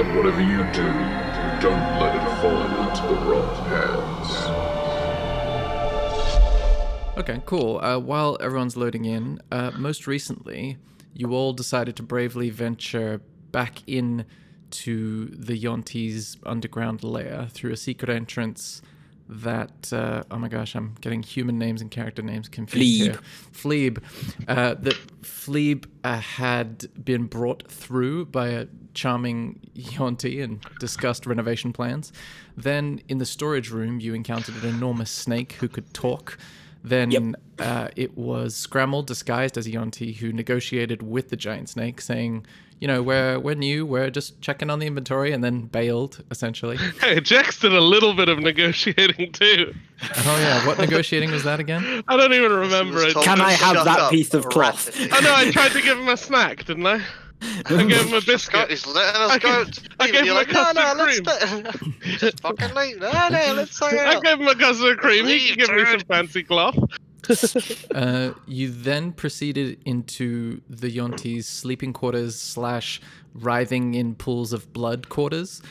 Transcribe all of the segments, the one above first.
And whatever you do, don't let it fall into the wrong hands. Okay, cool. While everyone's loading in, most recently, you all decided to bravely venture back in to the Yonti's underground lair through a secret entrance that, oh my gosh, I'm getting human names and character names confused here. Fleeb. That Fleeb had been brought through by a charming Yonti and discussed renovation plans. Then in the storage room, you encountered an enormous snake who could talk. Then it was Scramble disguised as a Yonti who negotiated with the giant snake, saying, you know, we're new, we're just checking on the inventory, and then bailed, essentially. Hey, Jax did a little bit of negotiating too. Oh yeah, what negotiating was that again? I don't even remember it. Can I have that piece of cloth? Oh no, I tried to give him a snack, didn't I? I gave him a biscuit. He's letting us go. I gave him a custard cream. Just fucking leave. No, let's hang out. I gave him a custard cream. He can give me some fancy cloth. You then proceeded into the Yonti's sleeping quarters / writhing in pools of blood quarters.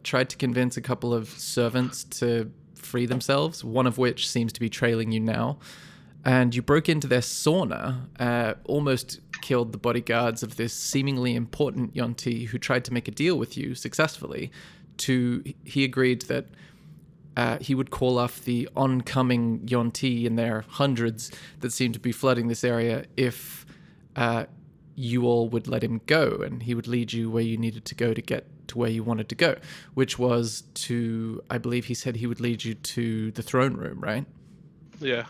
Tried to convince a couple of servants to free themselves, one of which seems to be trailing you now. And you broke into their sauna, almost killed the bodyguards of this seemingly important Yonti who tried to make a deal with you successfully. He agreed that he would call off the oncoming Yonti in their hundreds that seemed to be flooding this area if you all would let him go, and he would lead you where you needed to go to get to where you wanted to go, which was to, I believe he said he would lead you to the throne room, right? Yeah.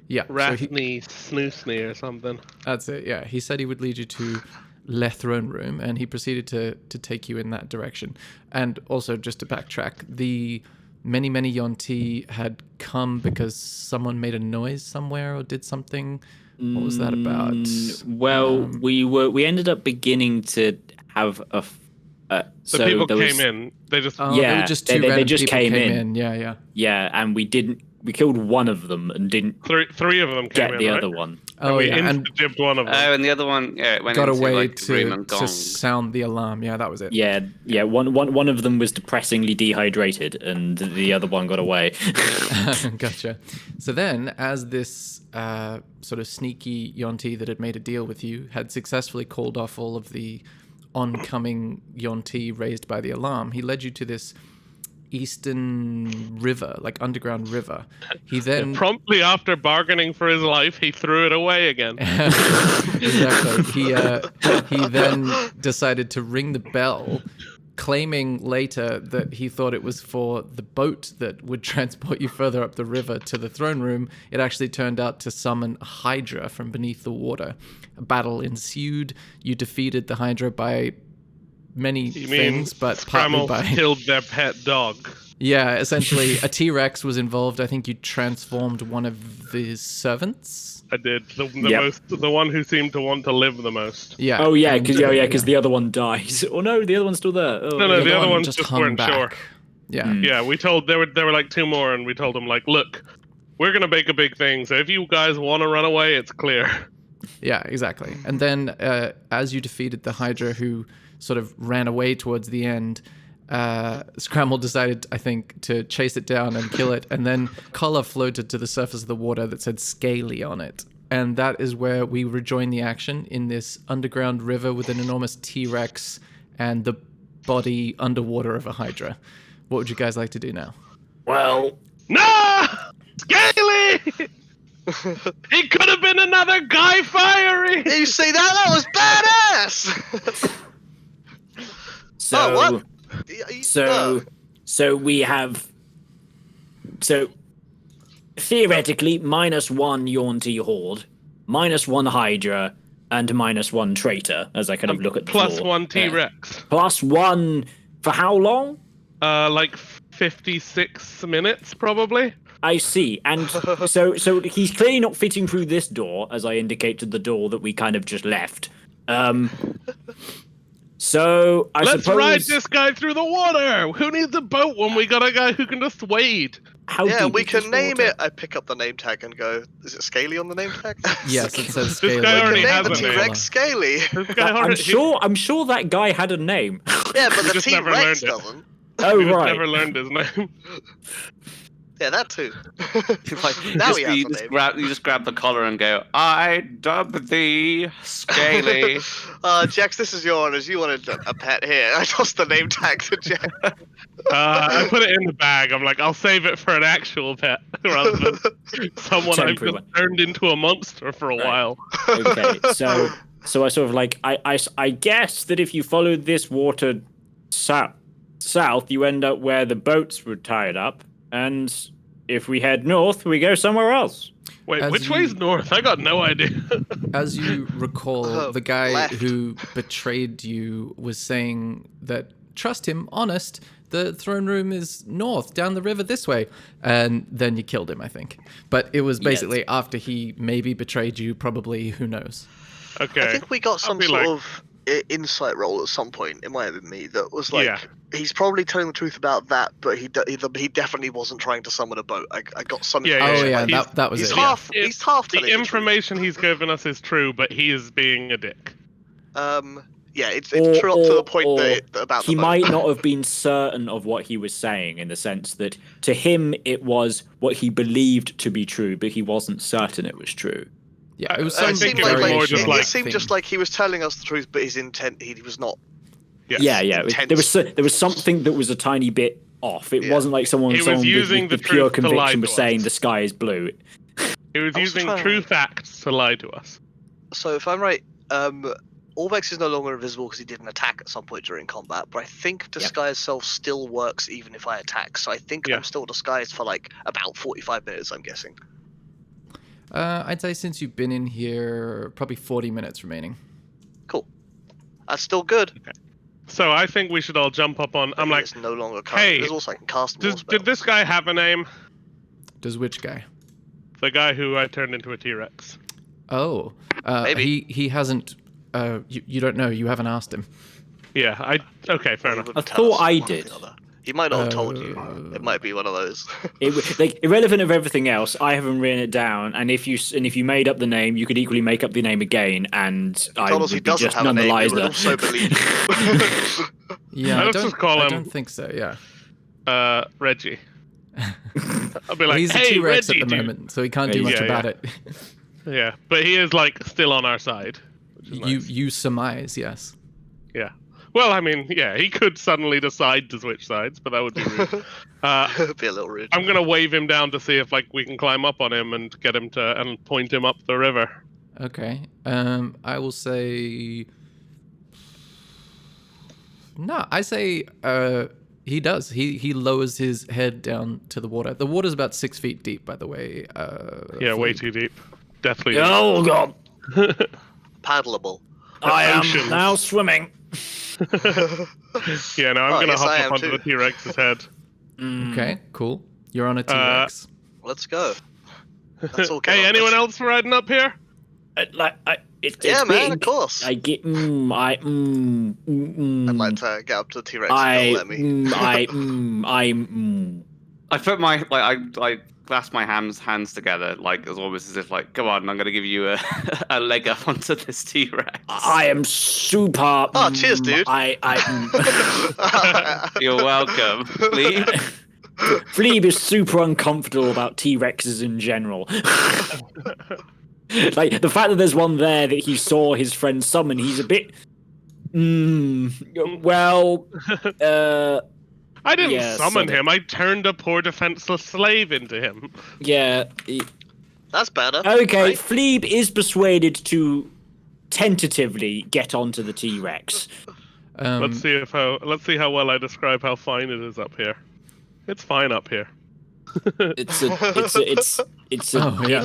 Yeah. Rathney Snoosney or something. That's it, yeah. He said he would lead you to Le Throne Room, and he proceeded to take you in that direction. And also, just to backtrack, the many Yonti had come because someone made a noise somewhere or did something. What was that about? Well, we ended up beginning to have a. So people came in. They just they were just two they random just people came in. Yeah. Yeah, and we killed one of them and didn't three of them came get in, the right? other one. Oh, we yeah, and insta-jibbed one of them. Oh, and the other one went got into, away like, the room and to gone. sound the alarm. Yeah, that was it. Yeah. One of them was depressingly dehydrated, and the other one got away. Gotcha. So then, as this sort of sneaky Yonti that had made a deal with you had successfully called off all of the oncoming Yonti raised by the alarm, he led you to this eastern river, like underground river. He then promptly after bargaining for his life, he threw it away again. Exactly. He then decided to ring the bell, claiming later that he thought it was for the boat that would transport you further up the river to the throne room. It actually turned out to summon a Hydra from beneath the water. A battle ensued. You defeated the Hydra by many things, but partly by killed their pet dog. Yeah, essentially a T-Rex was involved. I think you transformed one of the servants. I did. The one who seemed to want to live the most. Yeah. Oh yeah, because the other one dies. Oh no, the other one's still there. Oh, No, the other ones just hung weren't back. sure. Yeah. Yeah, we told there were like two more, and we told them like, look, we're gonna make a big thing. So if you guys want to run away, it's clear. Yeah, exactly. And then as you defeated the Hydra who sort of ran away towards the end, Scramble decided, I think, to chase it down and kill it. And then color floated to the surface of the water that said Scaly on it. And that is where we rejoin the action in this underground river with an enormous T-Rex and the body underwater of a Hydra. What would you guys like to do now? Well, No! Scaly! He could have been another Guy Fieri! You see that? That was badass! so what? so we have theoretically -1 Yonti horde, -1 Hydra, and -1 traitor. As I kind of look at the plus floor. 1 T-Rex. +1 for how long? Like 56 minutes, probably. I see. And so he's clearly not fitting through this door, as I indicated the door that we kind of just left. So Let's suppose... ride this guy through the water. Who needs a boat when we got a guy who can just wade? How Yeah, deep we is can this name water? it. I pick up the name tag and go, is it Scaly on the name tag? Yes, it says This Scaly. guy already Name has the a name. T-Rex Scaly. This guy I'm already- sure that guy had a name. Yeah, but We the just never T-Rex learned it. doesn't. Oh, We just right. never learned his name. Yeah, that too. Like, Now just, he has you, a just name. you just grab the collar and go, I dub thee Scaly. Jax, this is your honors. You wanted a pet here. I tossed the name tag to Jax. I put it in the bag. I'm like, I'll save it for an actual pet rather than someone I've Temporary just turned into a monster for a Right. while. Okay, so I sort of like I guess that if you followed this water south, you end up where the boats were tied up, and if we head north, we go somewhere else. Wait, As which you- way's north? I got no idea. As you recall, the guy Left. who betrayed you was saying that, trust him, honest, the throne room is north, down the river this way. And then you killed him, I think. But it was basically after he maybe betrayed you, probably, who knows. Okay. I think we got some be sort like- of insight roll at some point. It might have been me that was like, Yeah. he's probably telling the truth about that, but he definitely wasn't trying to summon a boat. I got some. Yeah, information. Oh, yeah, He's- that was He's it. half. Yeah. He's half The telling the information he's given us is true, but he is being a dick. truth. Yeah, it's true up to the point about he the boat. might not have been certain of what he was saying, in the sense that to him it was what he believed to be true, but he wasn't certain it was true. Yeah, it was I some think seemed it was like, more just it like seemed thing. just like he was telling us the truth, but his intent he was not. Yes. Yeah, Intense. there was something that was a tiny bit off. It Yeah. wasn't like someone He was with using the the pure truth to lie conviction to was saying us. the sky is blue. He was I was using trying- true facts to lie to us. So if I'm right, Orvex is no longer invisible because he did an attack at some point during combat, but I think Disguise Self still works even if I attack, so I think Yeah. I'm still disguised for like about 45 minutes, I'm guessing. I'd say since you've been in here, probably 40 minutes remaining. Cool. That's still good. So I think we should all jump up on. I'm like, it's no longer current. hey, There's also I can cast more spells. did this guy have a name? Does which guy? The guy who I turned into a T-Rex. Oh, Maybe. he hasn't. You don't know. You haven't asked him. Yeah, okay, fair He enough. wouldn't I tell thought us I one or did. the other. He might not have told you. It might be one of those. Like irrelevant of everything else, I haven't written it down. And if you made up the name, you could equally make up the name again, and I Told would us he be doesn't just have a none the name. We would liar. also believe you. Yeah, Let's just call I him- don't think so. Yeah, Reggie. I'll be like, he's a hey, T-Rex Reggie, at the dude." moment, so he can't do Yeah, much yeah, about yeah. it. Yeah, but he is like still on our side. Which is nice. You surmise, yes. Yeah. Well, I mean, yeah, he could suddenly decide to switch sides, but that would be rude. It'd be a little rude. I'm gonna wave him down to see if like we can climb up on him and get him to and point him up the river. Okay. I will say. No, I say he does. He lowers his head down to the water. The water's about 6 feet deep, by the way. Yeah, way too deep. Deathly deep. Oh god, Paddleable. I am Oceans. now swimming. Yeah, no, I'm Oh, gonna yes, hop I up am onto too. the T-Rex's head. Okay, cool. You're on a T-Rex. Let's go. That's all. Hey, anyone else riding up here? It's Yeah, man, big. of course. I get. I'd like to get up to the T-Rex. I Don't let me. I put my I clasp my hands together, like as almost as if like, come on, I'm gonna give you a a leg up onto this T-Rex. I am super. Oh, cheers, dude. You're welcome. Please. Fleeb is super uncomfortable about T-Rexes in general. Like the fact that there's one there that he saw his friend summon, he's a bit. Well. I didn't Yeah, summon so him. I turned a poor defenseless slave into him. Yeah. That's better. Okay, right? Fleeb is persuaded to tentatively get onto the T-Rex. Let's see how well I describe how fine it is up here. It's fine up here. It's a Oh, yeah.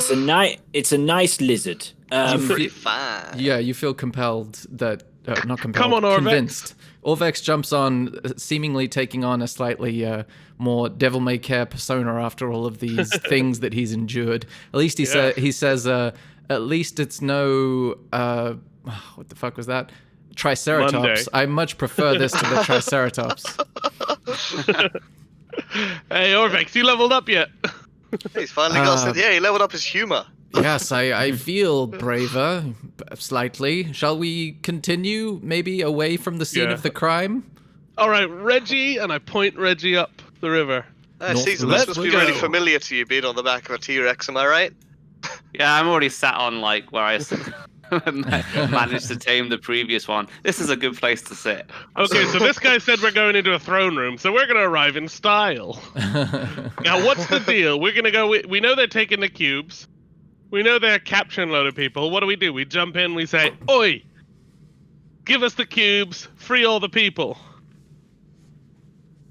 it's a nice lizard. Pretty fine. Yeah, you feel compelled that not compelled. Come on, Orvex. Convinced. Orvex jumps on, seemingly taking on a slightly more devil-may-care persona after all of these things that he's endured. At least he says, at least it's no what the fuck was that? Triceratops. Monday. I much prefer this to the Triceratops. Hey, Orvex, you leveled up yet? He's finally got. Yeah, he leveled up his humor. Yes, I feel braver, slightly. Shall we continue, maybe away from the scene Yeah. of the crime? All right, Reggie, and I point Reggie up the river. Caesar, Northwest. this must be Let's really go. familiar to you, being on the back of a T-Rex. Am I right? Yeah, I'm already sat on like where I managed to tame the previous one. This is a good place to sit. Okay, so this guy said we're going into a throne room, so we're gonna arrive in style. Now, what's the deal? We're gonna go. We know they're taking the cubes. We know they're capturing a load of people. What do? We jump in. We say, "Oi, give us the cubes. Free all the people."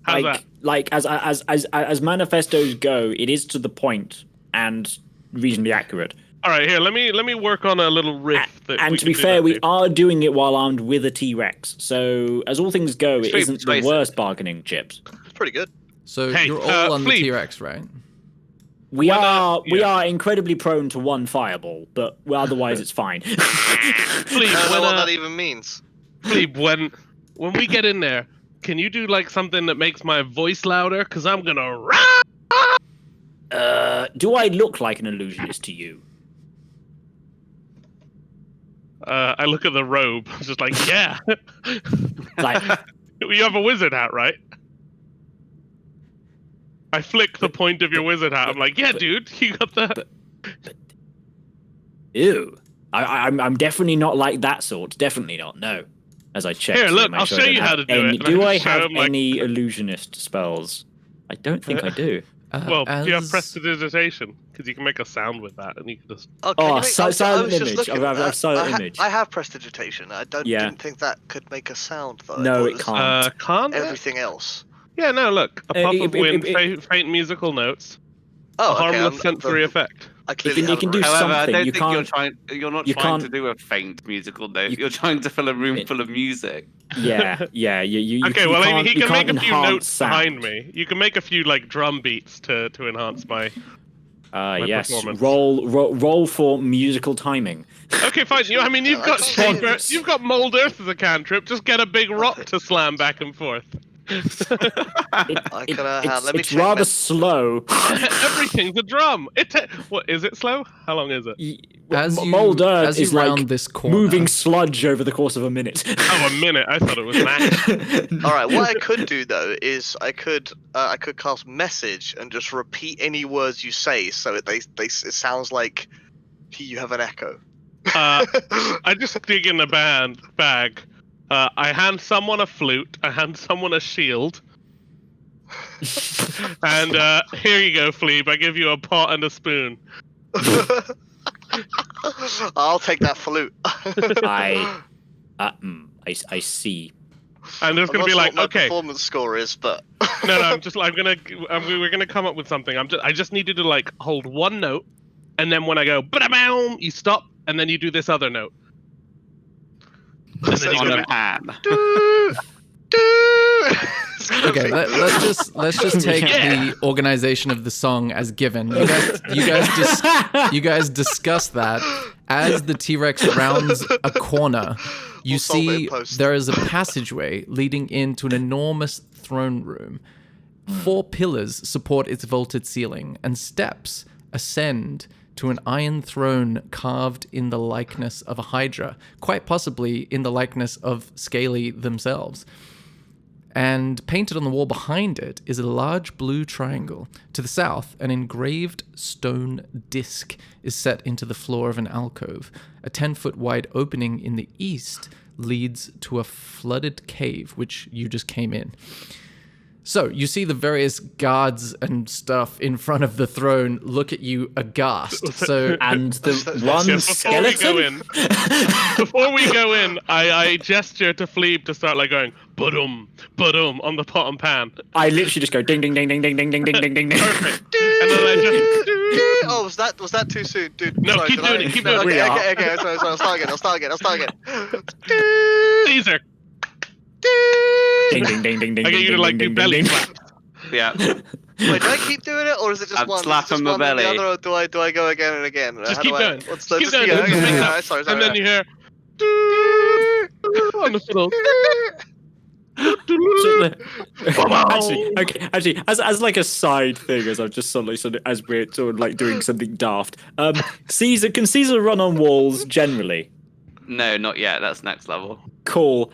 How's that? Like as manifestos go, it is to the point and reasonably accurate. All right, here. Let me work on a little riff. And to be fair, we are doing it while armed with a T-Rex. So as all things go, it Extreme isn't the persuasive. worst bargaining chips. It's pretty good. So Hey, you're all on the Fleet. T-Rex, right? We are yeah. incredibly prone to one fireball, but otherwise it's fine. Fleeb, I don't know what when, that even means. Fleeb, when we get in there, can you do like something that makes my voice louder? Cause I'm gonna. Do I look like an illusionist to you? I look at the robe. I'm just like, yeah. Like, You have a wizard hat, right? I flick the point of your wizard hat. I'm like, yeah, dude, you got that. ew. I'm definitely not like that sort. Definitely not. No. As I check. Here, to look, make I'll sure show I don't you how have to do any- it. Do I Show have him, like- any illusionist spells? I don't think I do. Well, do you have as- prestidigitation? Because you can make a sound with that, and you can just. Oh, Oh, can you make- silent I was just image. looking I've at that. silent image. I have prestidigitation. I Yeah. didn't think that could make a sound though. I No, thought it was can't. Can't it? Everything else. Yeah, no, look. A puff of wind, it- faint musical notes, Oh, a harmless okay. sensory effect. I clearly you can haven't do read- However, I something. don't You think can't- you're not you trying to can't- do a faint musical note. You're trying to fill a room full of music. Yeah. You Okay, you well, can't, he you can make can't a few enhance notes sound. behind me. You can make a few like drum beats to enhance my. Yes. performance. Roll for musical timing. Okay, fine. You've got can't Shaper, say you've got Mold Earth as a cantrip. Just get a big rock to slam back and forth. I can, let me It's check rather my- slow. Everything's a drum. What is it slow? How long is it? Molder as you is round like this corner, moving sludge over the course of a minute. Oh, a minute. I thought it was max. All right, what I could do though is I could cast message and just repeat any words you say, so it sounds like you have an echo. I just dig in the bag. I hand someone a flute. I hand someone a shield. And here you go, Fleeb. I give you a pot and a spoon. I'll take that flute. I see. And there's I'm gonna not be sure like, what my okay, performance score is, but no, we're gonna come up with something. I just need you to like hold one note, and then when I go, ba-da-boom, you stop, and then you do this other note. And then you On go a back. pan. Okay, let's just take the organization of the song as given. You guys discuss that as the T-Rex rounds a corner. You We'll solve it in see post. there is a passageway leading into an enormous throne room. 4 pillars support its vaulted ceiling, and steps ascend to an iron throne carved in the likeness of a hydra, quite possibly in the likeness of Scaly themselves. And painted on the wall behind it is a large blue triangle. To the south, an engraved stone disc is set into the floor of an alcove. A 10-foot wide opening in the east leads to a flooded cave, which you just came in. So you see the various guards and stuff in front of the throne look at you aghast. So And the one Yeah, skeleton. Before we go in, I gesture to Fleeb to start like going ba-dum on the pot and pan. I literally just go ding ding ding ding ding ding ding ding ding ding. Perfect. And then I just Oh, was that too soon, dude? No, Sorry, keep did doing I- it, keep doing it. Okay, sorry, I'll start again. Caesar. Ding ding ding ding ding. I get you to like do ding, belly ding, ding. flaps. Yeah. Wait, do I keep doing it, or is it just I'm one? slapping Is it just my one or the belly. other, or do I go again and again? Just How keep do I- going. What's the, Keep just going. yeah, okay, Just make yeah, that. sorry, And then you hear on the fiddle. Actually, as like a side thing, as I've just sort of as we're sort of like doing something daft. Caesar, can Caesar run on walls generally? No, not yet. That's next level. Cool.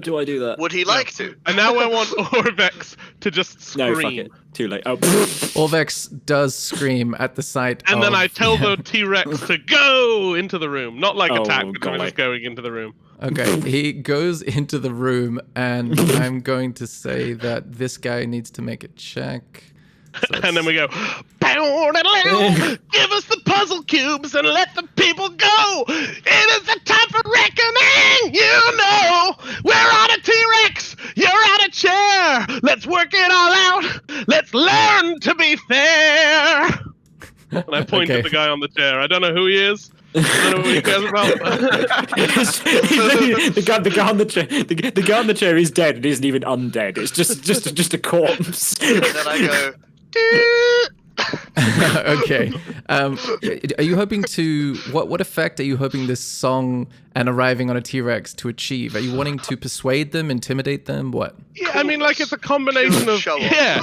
Do I do that? Would he like to? And now I want Orvex to just scream. No, fuck it. Too late. Oh. Orvex does scream at the sight And of... then I tell the T-Rex to go into the room. Not like Oh, attack, but golly. just going into the room. Okay, he goes into the room, and I'm going to say that this guy needs to make a check. So And then we go, give us the puzzle cubes and let the people go. It is a time for reckoning. You know, we're on a T-Rex. You're on a chair. Let's work it all out. Let's learn to be fair. And I point Okay. at the guy on the chair. I don't know who he is. I don't know what he cares about. the guy on the chair. The guy on the chair is dead. It isn't even undead. It's just a corpse. And then I go, Okay. Are you hoping to... What effect are you hoping this song and arriving on a T-Rex to achieve? Are you wanting to persuade them, intimidate them? What? Yeah, I mean, like, it's a combination of... Show off. Yeah,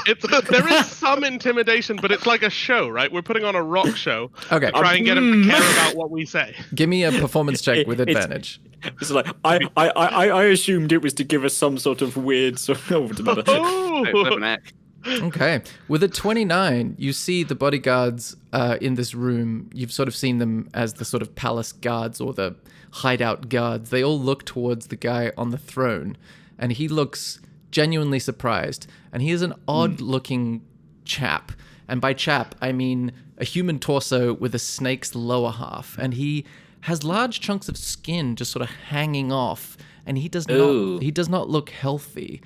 there is some intimidation, but it's like a show, right? We're putting on a rock show. Okay. Try and get them to care about what we say. Give me a performance check with advantage. It's like I assumed it was to give us some sort of weird sort of. Hey, flipping heck. Okay. With a 29, you see the bodyguards in this room. You've sort of seen them as the sort of palace guards or the hideout guards. They all look towards the guy on the throne, and he looks genuinely surprised. And he is an odd-looking chap. And by chap, I mean a human torso with a snake's lower half. And he has large chunks of skin just sort of hanging off. And he does not look healthy.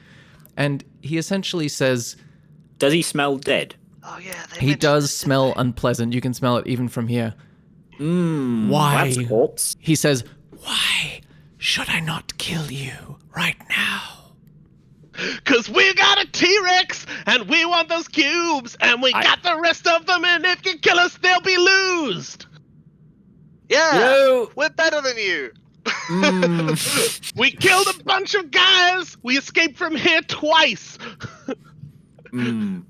And he essentially says... Does he smell dead? oh yeah. They He mentioned does this, didn't smell they? unpleasant. You can smell it even from here. Why? That's corpse. He says, "Why should I not kill you right now?" Cause we got a T-Rex, and we want those cubes, and we got the rest of them, and if you kill us, they'll be loosed. Yeah, Yo. we're better than you. We killed a bunch of guys. We escaped from here twice. I'm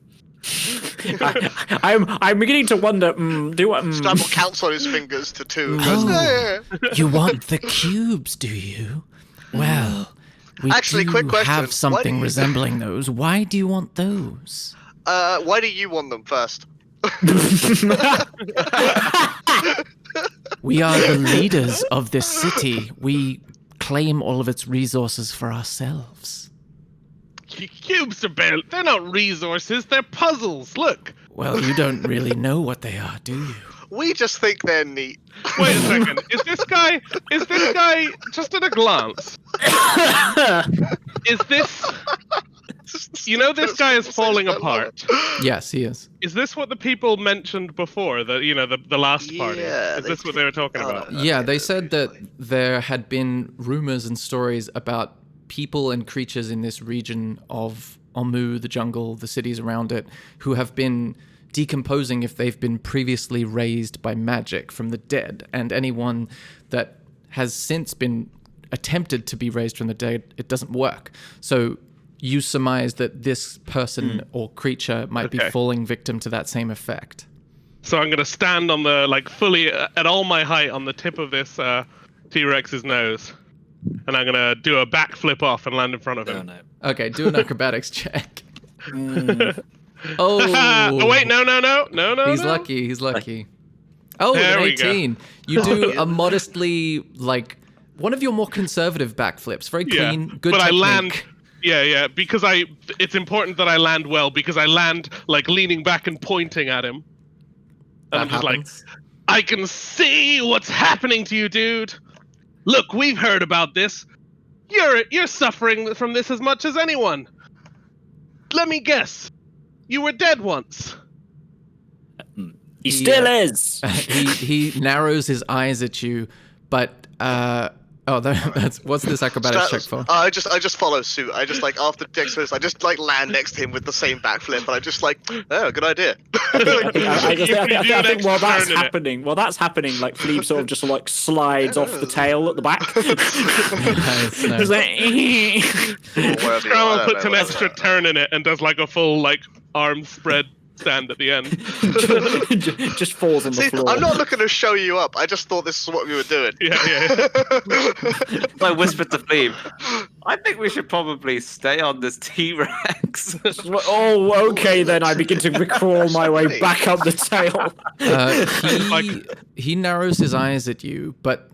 beginning to wonder. Scrabble counts on his fingers to 2. Oh. Goes, "Eh." You want the cubes, do you? Well, we Actually, do quick question. have Why do something you- resembling those. Why do you want those? Why do you want them first? We are the leaders of this city. We claim all of its resources for ourselves. Cubes are barely, they're not resources, they're puzzles. Look. Well, you don't really know what they are, do you? We just think they're neat. Wait a second. Is this guy just at a glance? Is this, you know, this guy is falling apart. Yes, he is. Is this what the people mentioned before? The last party. Yeah, Is this what they were talking about? Yeah, they said that there had been rumors and stories about people and creatures in this region of Omu, the jungle, the cities around it, who have been decomposing if they've been previously raised by magic from the dead. And anyone that has since been attempted to be raised from the dead, it doesn't work. So you surmise that this person or creature might be Okay. falling victim to that same effect. So I'm gonna stand on the fully at all my height on the tip of this T-Rex's nose, and I'm gonna do a backflip off and land in front of him. Okay, do an acrobatics check. Oh Oh, wait, no. He's lucky. He's lucky. Oh, There an we go. 18. You do a modestly, one of your more conservative backflips. Very clean, good but technique. I land. Yeah, because it's important that I land well because I land leaning back and pointing at him. And That I'm just happens. I can see what's happening to you, dude. Look, we've heard about this. You're suffering from this as much as anyone. Let me guess. You were dead once. He still is. he narrows his eyes at you, but that's what's this acrobatics check for? I just follow suit. I just after Dex says, I just land next to him with the same backflip, and I just oh, good idea. I think while that's turn in it. happening, Philippe sort of just slides off the tail at the back. Nice, nice. Just like, Or whatever you Scrabble want, I don't puts know, an whatever. extra turn in it and does a full arm spread stand at the end. Just falls on the See, floor. I'm not looking to show you up. I just thought this is what we were doing. Yeah. I whispered to Flea, I think we should probably stay on this T-Rex. Oh, okay, then I begin to crawl my way back up the tail. He narrows his eyes at you, but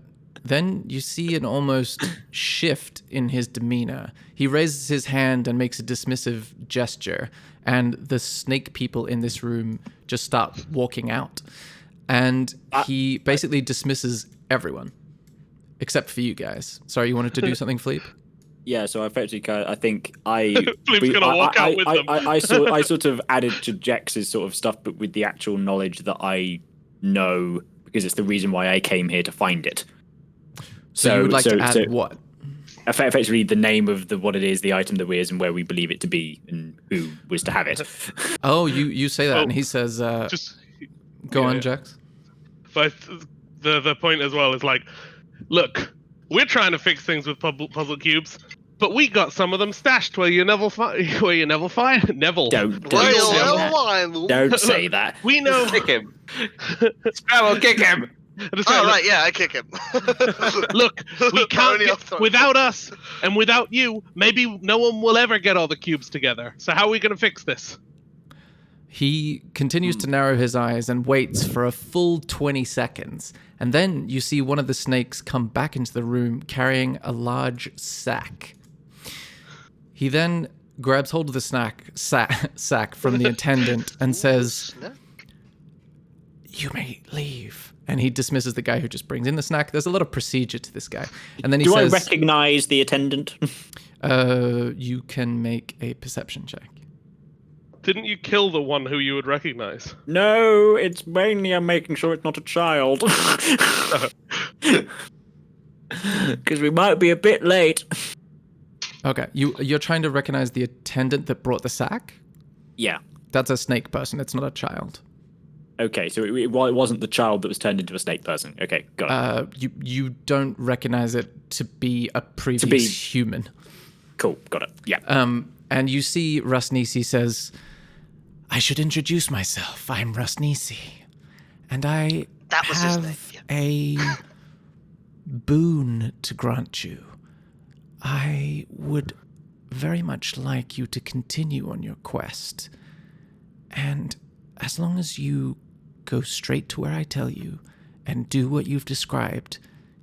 then you see an almost shift in his demeanor. He raises his hand and makes a dismissive gesture, and the snake people in this room just start walking out. And he basically dismisses everyone, except for you guys. Sorry, you wanted to do something, Fleep? Yeah, so effectively, I think I... Fleep's gonna walk out with them. I sort of added to Jex's sort of stuff, but with the actual knowledge that I know, because it's the reason why I came here to find it. So you would like to add what? Effectively, the name of what it is, the item that is, and where we believe it to be, and who was to have it. Oh, you say that, and he says, go on, Jax. But the point as well is like, look, we're trying to fix things with puzzle cubes, but we got some of them stashed where you never find Neville. Don't say that. We know. Kick him. Sparrow, kick him. Oh, right, yeah, I kick him. Look, we can't Only get, off the- without us and without you, maybe no one will ever get all the cubes together. So how are we going to fix this? He continues to narrow his eyes and waits for a full 20 seconds. And then you see one of the snakes come back into the room carrying a large sack. He then grabs hold of the sack from the attendant and says, "You may leave." And he dismisses the guy who just brings in the snack. There's a lot of procedure to this guy. And then he says, Do I recognize the attendant? You can make a perception check. Didn't you kill the one who you would recognize? No, it's mainly I'm making sure it's not a child. Because we might be a bit late. Okay, you're trying to recognize the attendant that brought the sack? Yeah. That's a snake person. It's not a child. Okay, so it wasn't the child that was turned into a snake person. Okay, got it. You don't recognize it to be a previous human. Cool, got it. Yeah. And you see Rusnisi says, "I should introduce myself. I'm Rusnisi, and I That was his have a boon to grant you. I would very much like you to continue on your quest, and as long as you go straight to where I tell you and do what you've described,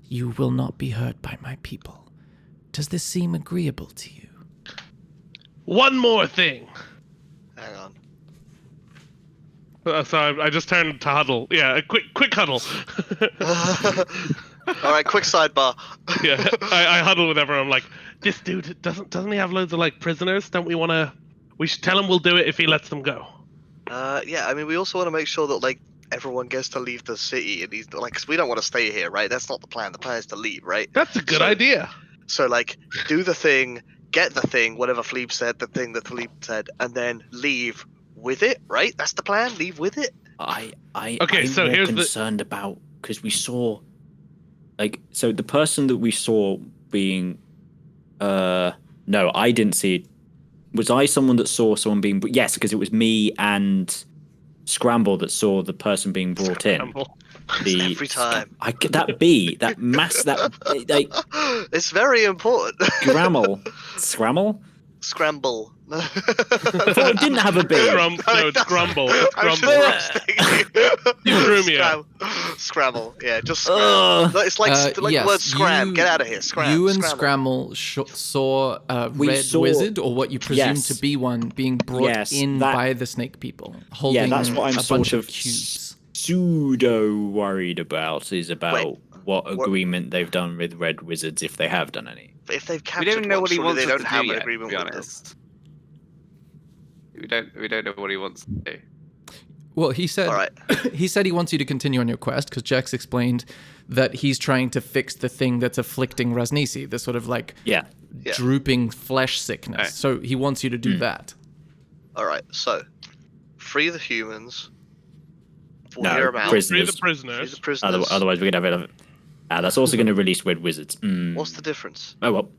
you will not be hurt by my people. Does this seem agreeable to you?" One more thing. Hang on. So I just turned to huddle. Yeah, a quick huddle. All right, quick sidebar. Yeah, I huddle with everyone. I'm like, this dude doesn't he have loads of like prisoners? Don't we want to? We should tell him we'll do it if he lets them go. Yeah, I mean, we also want to make sure that like everyone gets to leave the city, and he's like, 'cause we don't want to stay here, right? That's not the plan. The plan is to leave, right? That's a good idea. So like, do the thing, get the thing, whatever Philippe said, the thing that Philippe said, and then leave with it, right? That's the plan. Leave with it. I'm so more here's concerned about because we saw, like, so the person that we saw being, no, I didn't see it. Was I someone that saw someone being? Yes, because it was me and Scramble that saw the person being brought in. Every time. That mass that like It's very important. Scramble. No. I thought it didn't have a B. No, it's Grumble. It's I'm Grumble. just You threw me out. Scramble. Yeah, just scramble. It's like the yes, word scram. Get out of here. Scram. You and Scramble. saw a red saw- wizard, or what you presume Yes. to be one, being brought in by the snake people, holding that's what I'm a sort bunch of cubes. pseudo worried about is about Wait, what agreement they've done with red wizards, if they have done any. If they've We captured don't know one, what he surely wants they us don't to have do an yet, agreement to be with them. honest. We don't know what he wants to do. Well, he said All right. he said he wants you to continue on your quest because Jax explained that he's trying to fix the thing that's afflicting Rasnisi, the sort of like Yeah. drooping flesh sickness. Right. So he wants you to do that. All right. So, free the humans. We'll No, hear about prisoners. Free the free prisoners. the prisoners. Otherwise, we're gonna have it. That's also going to release red wizards. What's the difference? Oh well.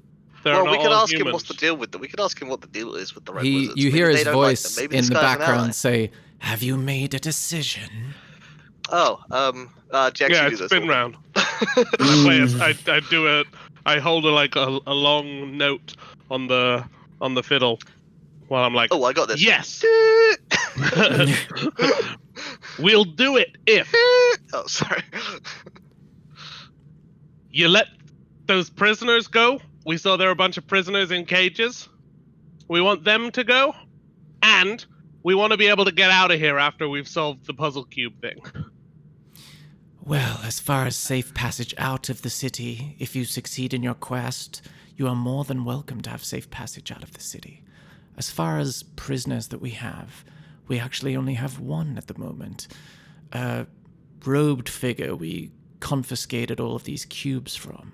They're Well, not we could all ask him humans. what's the deal with them. We could ask him what the deal is with the red wizards. You Maybe hear they his don't like voice them. Maybe in this the guy's an ally. background say, have you made a decision? Oh, Jax, Yeah, you do it's this been one. round. I play it. I do it. I hold a long note on the fiddle while I'm like, Oh, I got this. yes, we'll do it if Oh, sorry. you let those prisoners go. We saw there were a bunch of prisoners in cages. We want them to go, and we want to be able to get out of here after we've solved the puzzle cube thing. Well, as far as safe passage out of the city, if you succeed in your quest, you are more than welcome to have safe passage out of the city. As far as prisoners that we actually only have one at the moment. A robed figure we confiscated all of these cubes from.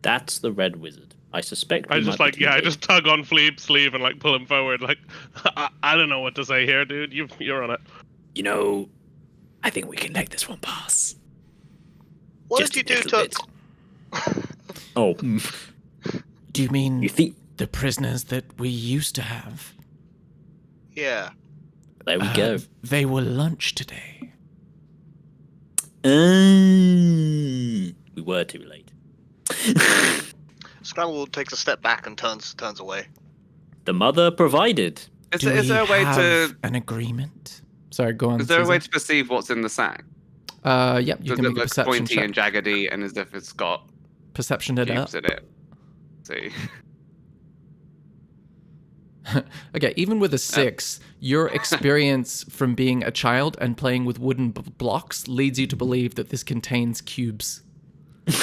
That's the Red Wizard. I suspect. I just tug on Fleeb's sleeve and like pull him forward. Like, I don't know what to say here, dude. You're on it. You know, I think we can let this one pass. What Just did you a do little to... bit. Oh, Do you mean you think? the prisoners that we used to have? Yeah. There we go. They were lunch today. We were too late. Scramble takes a step back and turns away. The mother provided. Is there a way to an agreement? Sorry, go on. is there a Caesar. way to perceive what's in the sack? Yep, you Does can it make a look perception pointy check. and jaggedy, and as if it's got Perception it up. cubes in it? See. Okay, even with a 6, your experience from being a child and playing with wooden blocks leads you to believe that this contains cubes. So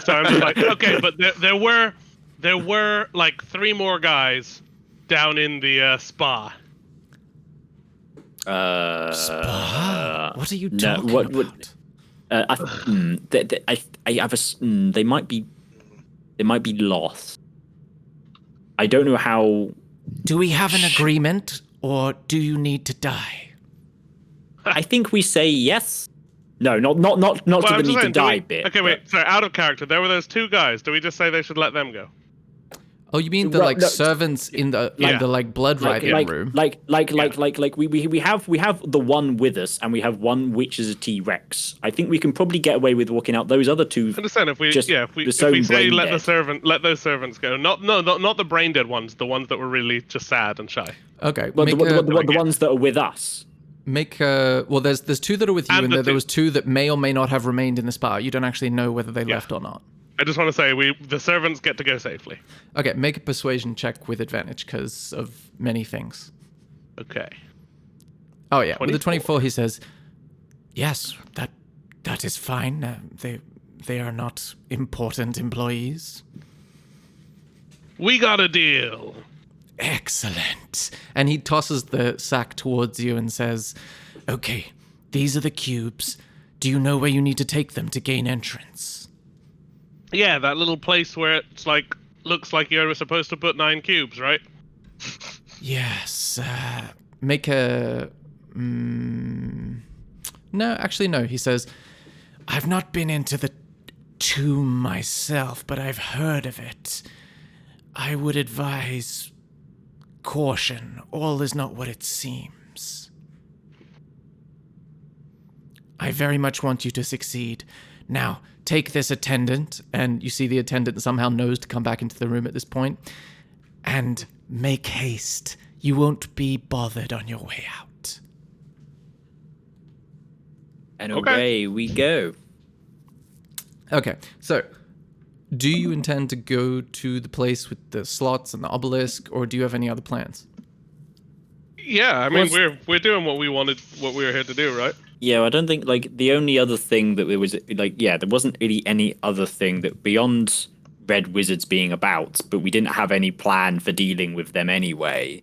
I'm just like, okay, but there were like 3 more guys down in the spa. Spa? What are you no, talking what- about? I have they might be lost. I don't know how. Do we have an agreement, or do you need to die? I think we say yes. No, not to Well, the I'm just need to saying, die bit. Okay, wait. Sorry, out of character. There were those 2 guys. Do we just say they should let them go? Oh, you mean the Well, like no, servants in the Yeah. blood riding room? We have the one with us, and we have one which is a T-Rex. I think we can probably get away with walking out those other 2. Understand if we Just if we the say brain let dead. those servants go. Not the brain dead ones. The ones that were really just sad and shy. Okay, Well, make the ones that are with us. well, there's 2 that are with you, And and the there two- was 2 that may or may not have remained in the spa. You don't actually know whether they left or not. I just want to say the servants get to go safely. Okay, make a persuasion check with advantage because of many things. Okay. Oh yeah, with the 24. 24, he says, "Yes, that is fine. They are not important employees." We got a deal. Excellent. And he tosses the sack towards you and says, "Okay, these are the cubes. Do you know where you need to take them to gain entrance?" Yeah, that little place where it's like looks like you're supposed to put 9 cubes, right? Yes. Make a. No, actually, no. He says, "I've not been into the tomb myself, but I've heard of it. I would advise caution. All is not what it seems. I very much want you to succeed. Now, take this attendant," and you see the attendant somehow knows to come back into the room at this point, "and make haste. You won't be bothered on your way out." And Okay. away we go. Okay, so do you intend to go to the place with the slots and the obelisk, or do you have any other plans? Yeah, I mean we're doing what we were here to do, right? Yeah, I don't think the only other thing that there was there wasn't really any other thing that beyond Red Wizards being about, but we didn't have any plan for dealing with them anyway.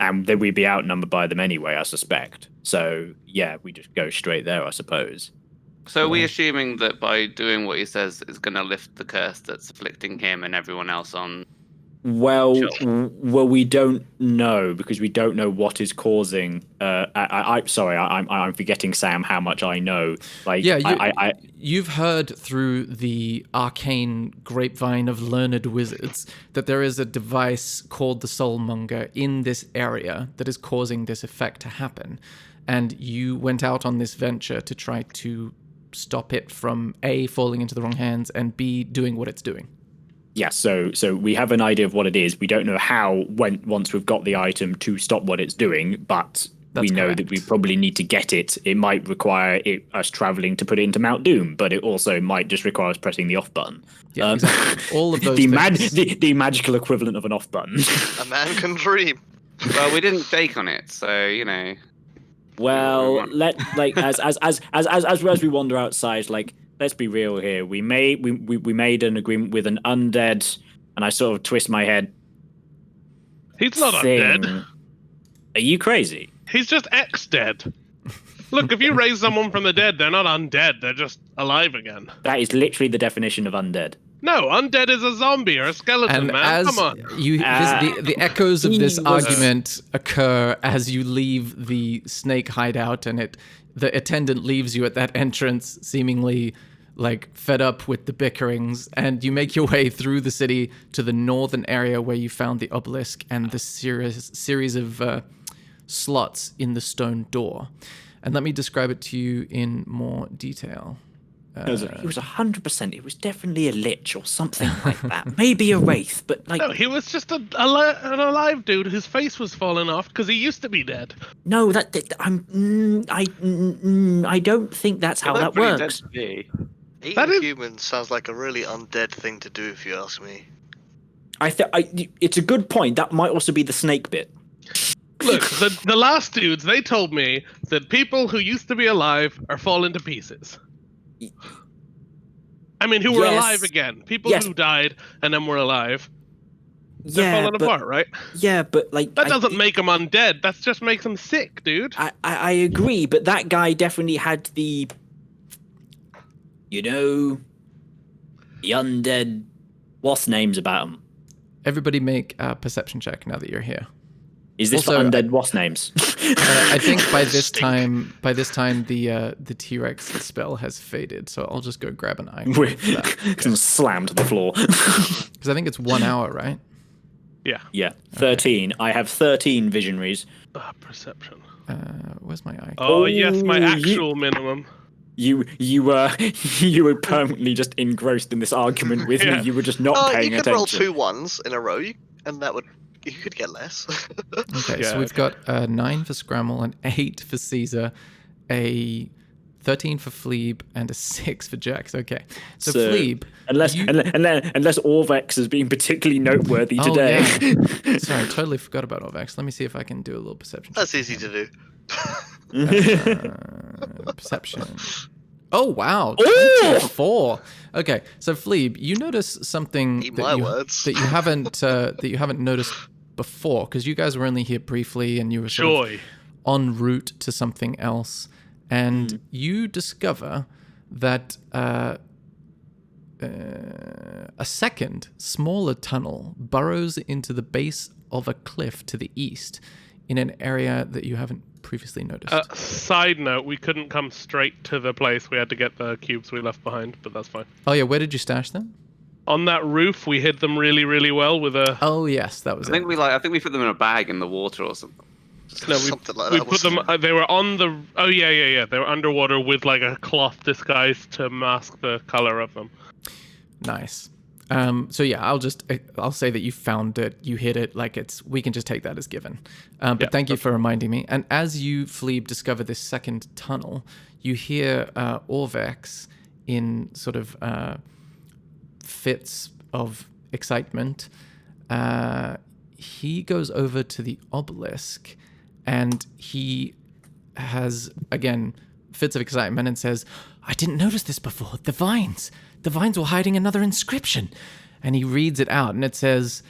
And then we'd be outnumbered by them anyway, I suspect. So yeah, we just go straight there, I suppose. So are we assuming that by doing what he says is going to lift the curse that's afflicting him and everyone else on Well, Sure. we don't know because we don't know what is causing. I'm forgetting, Sam, how much I know. Like, Yeah, you've heard through the arcane grapevine of learned wizards that there is a device called the Soulmonger in this area that is causing this effect to happen. And you went out on this venture to try to stop it from A, falling into the wrong hands, and B, doing what it's doing. Yeah, so we have an idea of what it is. We don't know how once we've got the item to stop what it's doing, but we know that we probably need to get it. It might require us traveling to put it into Mount Doom, but it also might just require us pressing the off button. Yeah, exactly. All of those the magical equivalent of an off button. A man can dream. Well, we didn't shake on it, so you know. Well, as we wander outside, like, let's be real here. We made an agreement with an undead, and I sort of twist my head. He's not undead. Are you crazy? He's just ex-dead. Look, if you raise someone from the dead, they're not undead. They're just alive again. That is literally the definition of undead. No, undead is a zombie or a skeleton, and man. Come on. The echoes of this argument occur as you leave the snake hideout, and the attendant leaves you at that entrance, seemingly like fed up with the bickerings, and you make your way through the city to the northern area where you found the obelisk and the series of slots in the stone door. And let me describe it to you in more detail. It was 100%. It was definitely a lich or something like that. Maybe a wraith, but like... No, he was just an alive dude whose face was falling off because he used to be dead. No, I don't think that's how that works. Eating humans sounds like a really undead thing to do, if you ask me. It's a good point. That might also be the snake bit. Look, the last dudes, they told me that people who used to be alive are falling to pieces. I mean, who were alive again. People who died and then were alive. They're falling apart, right? Yeah, but like... That doesn't make them undead. That just makes them sick, dude. I agree, but that guy definitely had the... You know... The undead... What's names about him? Everybody make a perception check now that you're here. Is this Also, for undead wasp names? I think by this time, the T-Rex spell has faded. So I'll just go grab an item. Slammed to the floor. Because I think it's 1 hour, right? Yeah. Yeah. 13. I have 13 visionaries. Perception. Where's my icon? Oh yes, my actual minimum. You were permanently just engrossed in this argument with me. You were just not paying attention. You could roll 2 ones in a row, and you could get less. Okay, so we've got a 9 for Scramble, an 8 for Caesar, a 13 for Fleeb, and a 6 for Jax. Okay, so Fleeb, unless Orvex is being particularly noteworthy today. Yeah. Sorry, I totally forgot about Orvex. Let me see if I can do a little perception. That's easy to do. Perception. Oh wow, 24. Okay, so Fleeb, you notice something that you haven't noticed before, because you guys were only here briefly and you were sort of en route to something else, and you discover that a second, smaller tunnel burrows into the base of a cliff to the east in an area that you haven't previously noticed. Side note, we couldn't come straight to the place. We had to get the cubes we left behind, but that's fine. Oh yeah, where did you stash them? On that roof, we hid them really, really well with a... Oh yes, that was I think we put them in a bag in the water or something. No, something like we that. put them. They were on the... Oh yeah. They were underwater with like a cloth disguise to mask the color of them. Nice. So yeah, I'll say that you found it, you hid it, like we can just take that as given. But thank you for reminding me. And as you, Fleeb, discover this second tunnel, you hear Orvex in sort of fits of excitement. He goes over to the obelisk and he has, again, fits of excitement and says, I didn't notice this before. The vines were hiding another inscription. And he reads it out, and it says,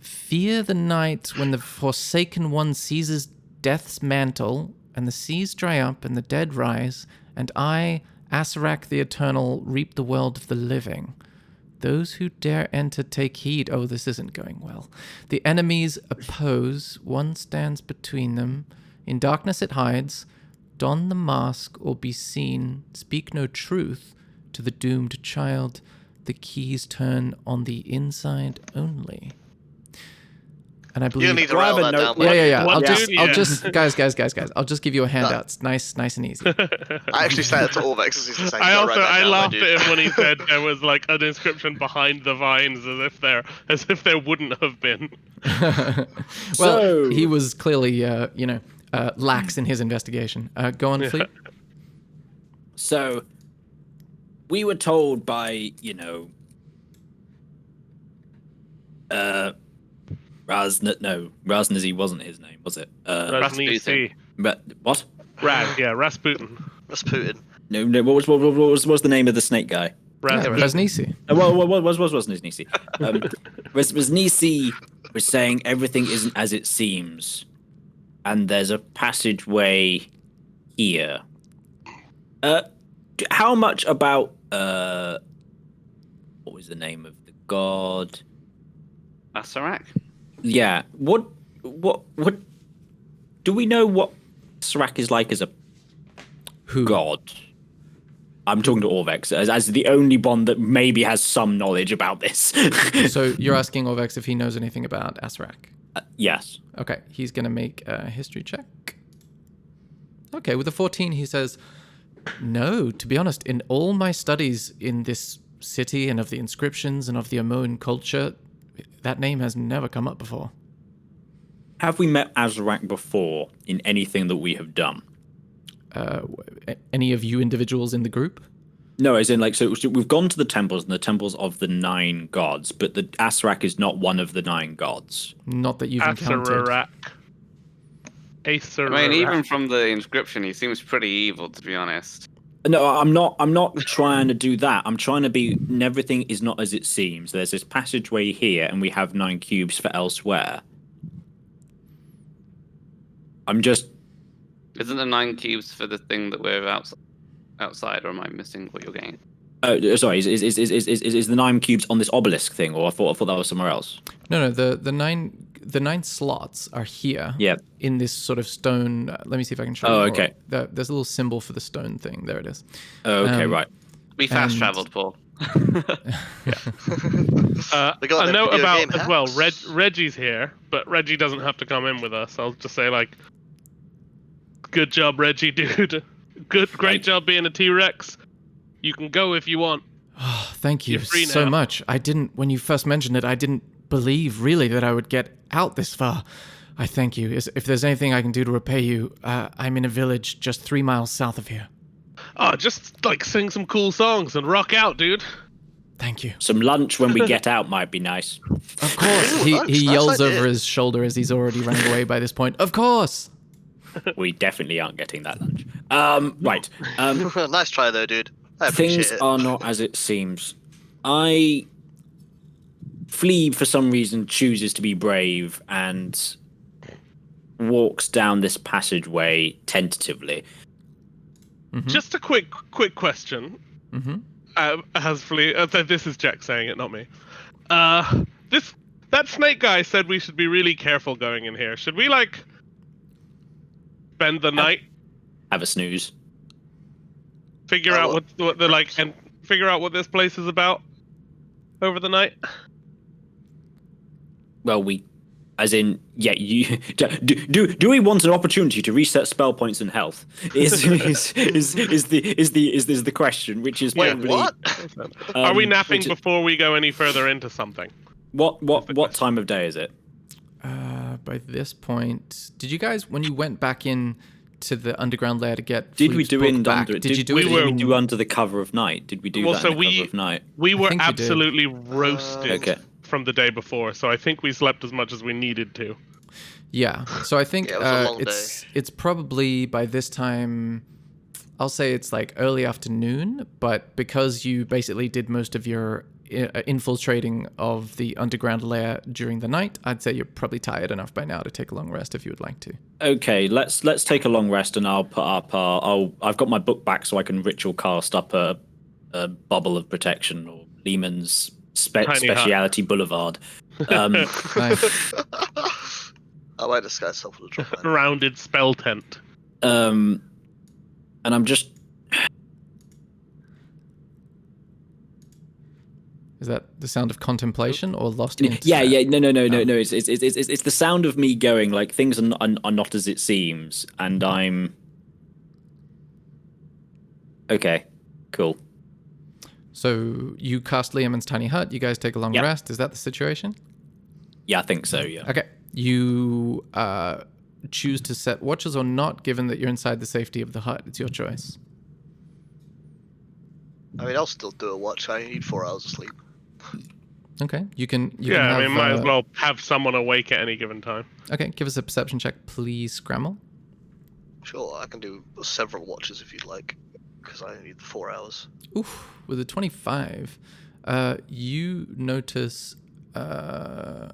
Fear the night when the Forsaken One seizes death's mantle, and the seas dry up, and the dead rise, and I, Asarak the Eternal, reap the world of the living. Those who dare enter take heed. Oh, this isn't going well. The enemies oppose. One stands between them. In darkness it hides. Don the mask or be seen. Speak no truth to the doomed child. The keys turn on the inside only. And I believe... You need to write that down. Yeah. What I'll just, guys. I'll just give you a handout. It's nice and easy. I actually said it to Orvex as he's saying. I laughed at him when he said there was like an inscription behind the vines, as if there wouldn't have been. Well, he was clearly, lax in his investigation. Go on, Fleet. So, we were told by, Raznazi wasn't his name, was it? Rasputin. But what? Rasputin. Rasputin. No. What was the name of the snake guy? Raznisi. What was Nisi? Nisi was saying everything isn't as it seems, and there's a passageway here. How much about what was the name of the god? Asarak? Yeah. What do we know what Asarak is like as a god? I'm talking to Orvex as the only one that maybe has some knowledge about this. So you're asking Orvex if he knows anything about Asarak? Yes. Okay, he's going to make a history check. Okay, with a 14, he says, no, to be honest, in all my studies in this city and of the inscriptions and of the Amoan culture, that name has never come up before. Have we met Asarak before in anything that we have done? Any of you individuals in the group? No, as in, so we've gone to the temples and the temples of the 9 gods, but the Asarak is not one of the 9 gods. Not that you've encountered. Asarak. I mean, even from the inscription, he seems pretty evil, to be honest. No, I'm not trying to do that. I'm trying to be. Everything is not as it seems. There's this passageway here, and we have 9 cubes for elsewhere. I'm just. Isn't the 9 cubes for the thing that we're outside, or am I missing what you're getting? Sorry. Is the 9 cubes on this obelisk thing, or I thought that was somewhere else? No. The nine slots are here. Yeah. In this sort of stone. Let me see if I can show you. Oh, okay. There's a little symbol for the stone thing. There it is. Oh, okay, right. We fast traveled, Paul. A note about as well. Reggie's here, but Reggie doesn't have to come in with us. I'll just say good job, Reggie, dude. Great job being a T-Rex. You can go if you want. Oh, thank you You're free so now. much. When you first mentioned it, I didn't believe really that I would get out this far. I thank you. If there's anything I can do to repay you, I'm in a village just 3 miles south of here. Oh, just sing some cool songs and rock out, dude. Thank you. Some lunch when we get out might be nice. Of course. Ooh, He nice yells idea. over his shoulder as he's already running away by this point. Of course. We definitely aren't getting that lunch. Right. Nice try though, dude. I appreciate Things it. are not as it seems. Flea, for some reason, chooses to be brave and walks down this passageway tentatively. Mm-hmm. Just a quick question. Mm-hmm. Has Flea? This is Jack saying it, not me. That snake guy said we should be really careful going in here. Should we spend the night? Have a snooze. Figure out what the and figure out what this place is about over the night. Well, you do we want an opportunity to reset spell points and health? Is the question, which is Wait, probably what? Are we napping which is- before we go any further into something? what time of day is it? By this point, did you guys, when you went back in to the underground lair to get Did we Fleet's do book in back, under? did you do we it? were- Did we do under the cover of night? Did we do Well, that so in the cover of night? We were think you did. absolutely roasted Okay. from the day before, so I think we slept as much as we needed to. Yeah. So I think Yeah, it was a long it's probably by this time, I'll say it's early afternoon, but because you basically did most of your infiltrating of the underground lair during the night, I'd say you're probably tired enough by now to take a long rest if you would like to. Okay, let's take a long rest, and I'll put up. I've got my book back, so I can ritual cast up a bubble of protection or Lehman's Tiny hut. Speciality Boulevard. Nice. I might disguise myself with a drop line. Rounded spell tent. And I'm just. Is that the sound of contemplation or lost in? Yeah. No. It's the sound of me going like things are not as it seems, and I'm. Okay, cool. So you cast Liam's tiny hut. You guys take a long Yeah. rest. Is that the situation? Yeah, I think so. Yeah. Okay. You choose to set watches or not, given that you're inside the safety of the hut. It's your choice. I mean, I'll still do a watch. I need 4 hours of sleep. Okay. You can. Yeah, I have, mean, might as well have someone awake at any given time. Okay. Give us a perception check, please, Scramble. Sure, I can do several watches if you'd like, because I need the 4 hours. Oof. With a 25, you notice a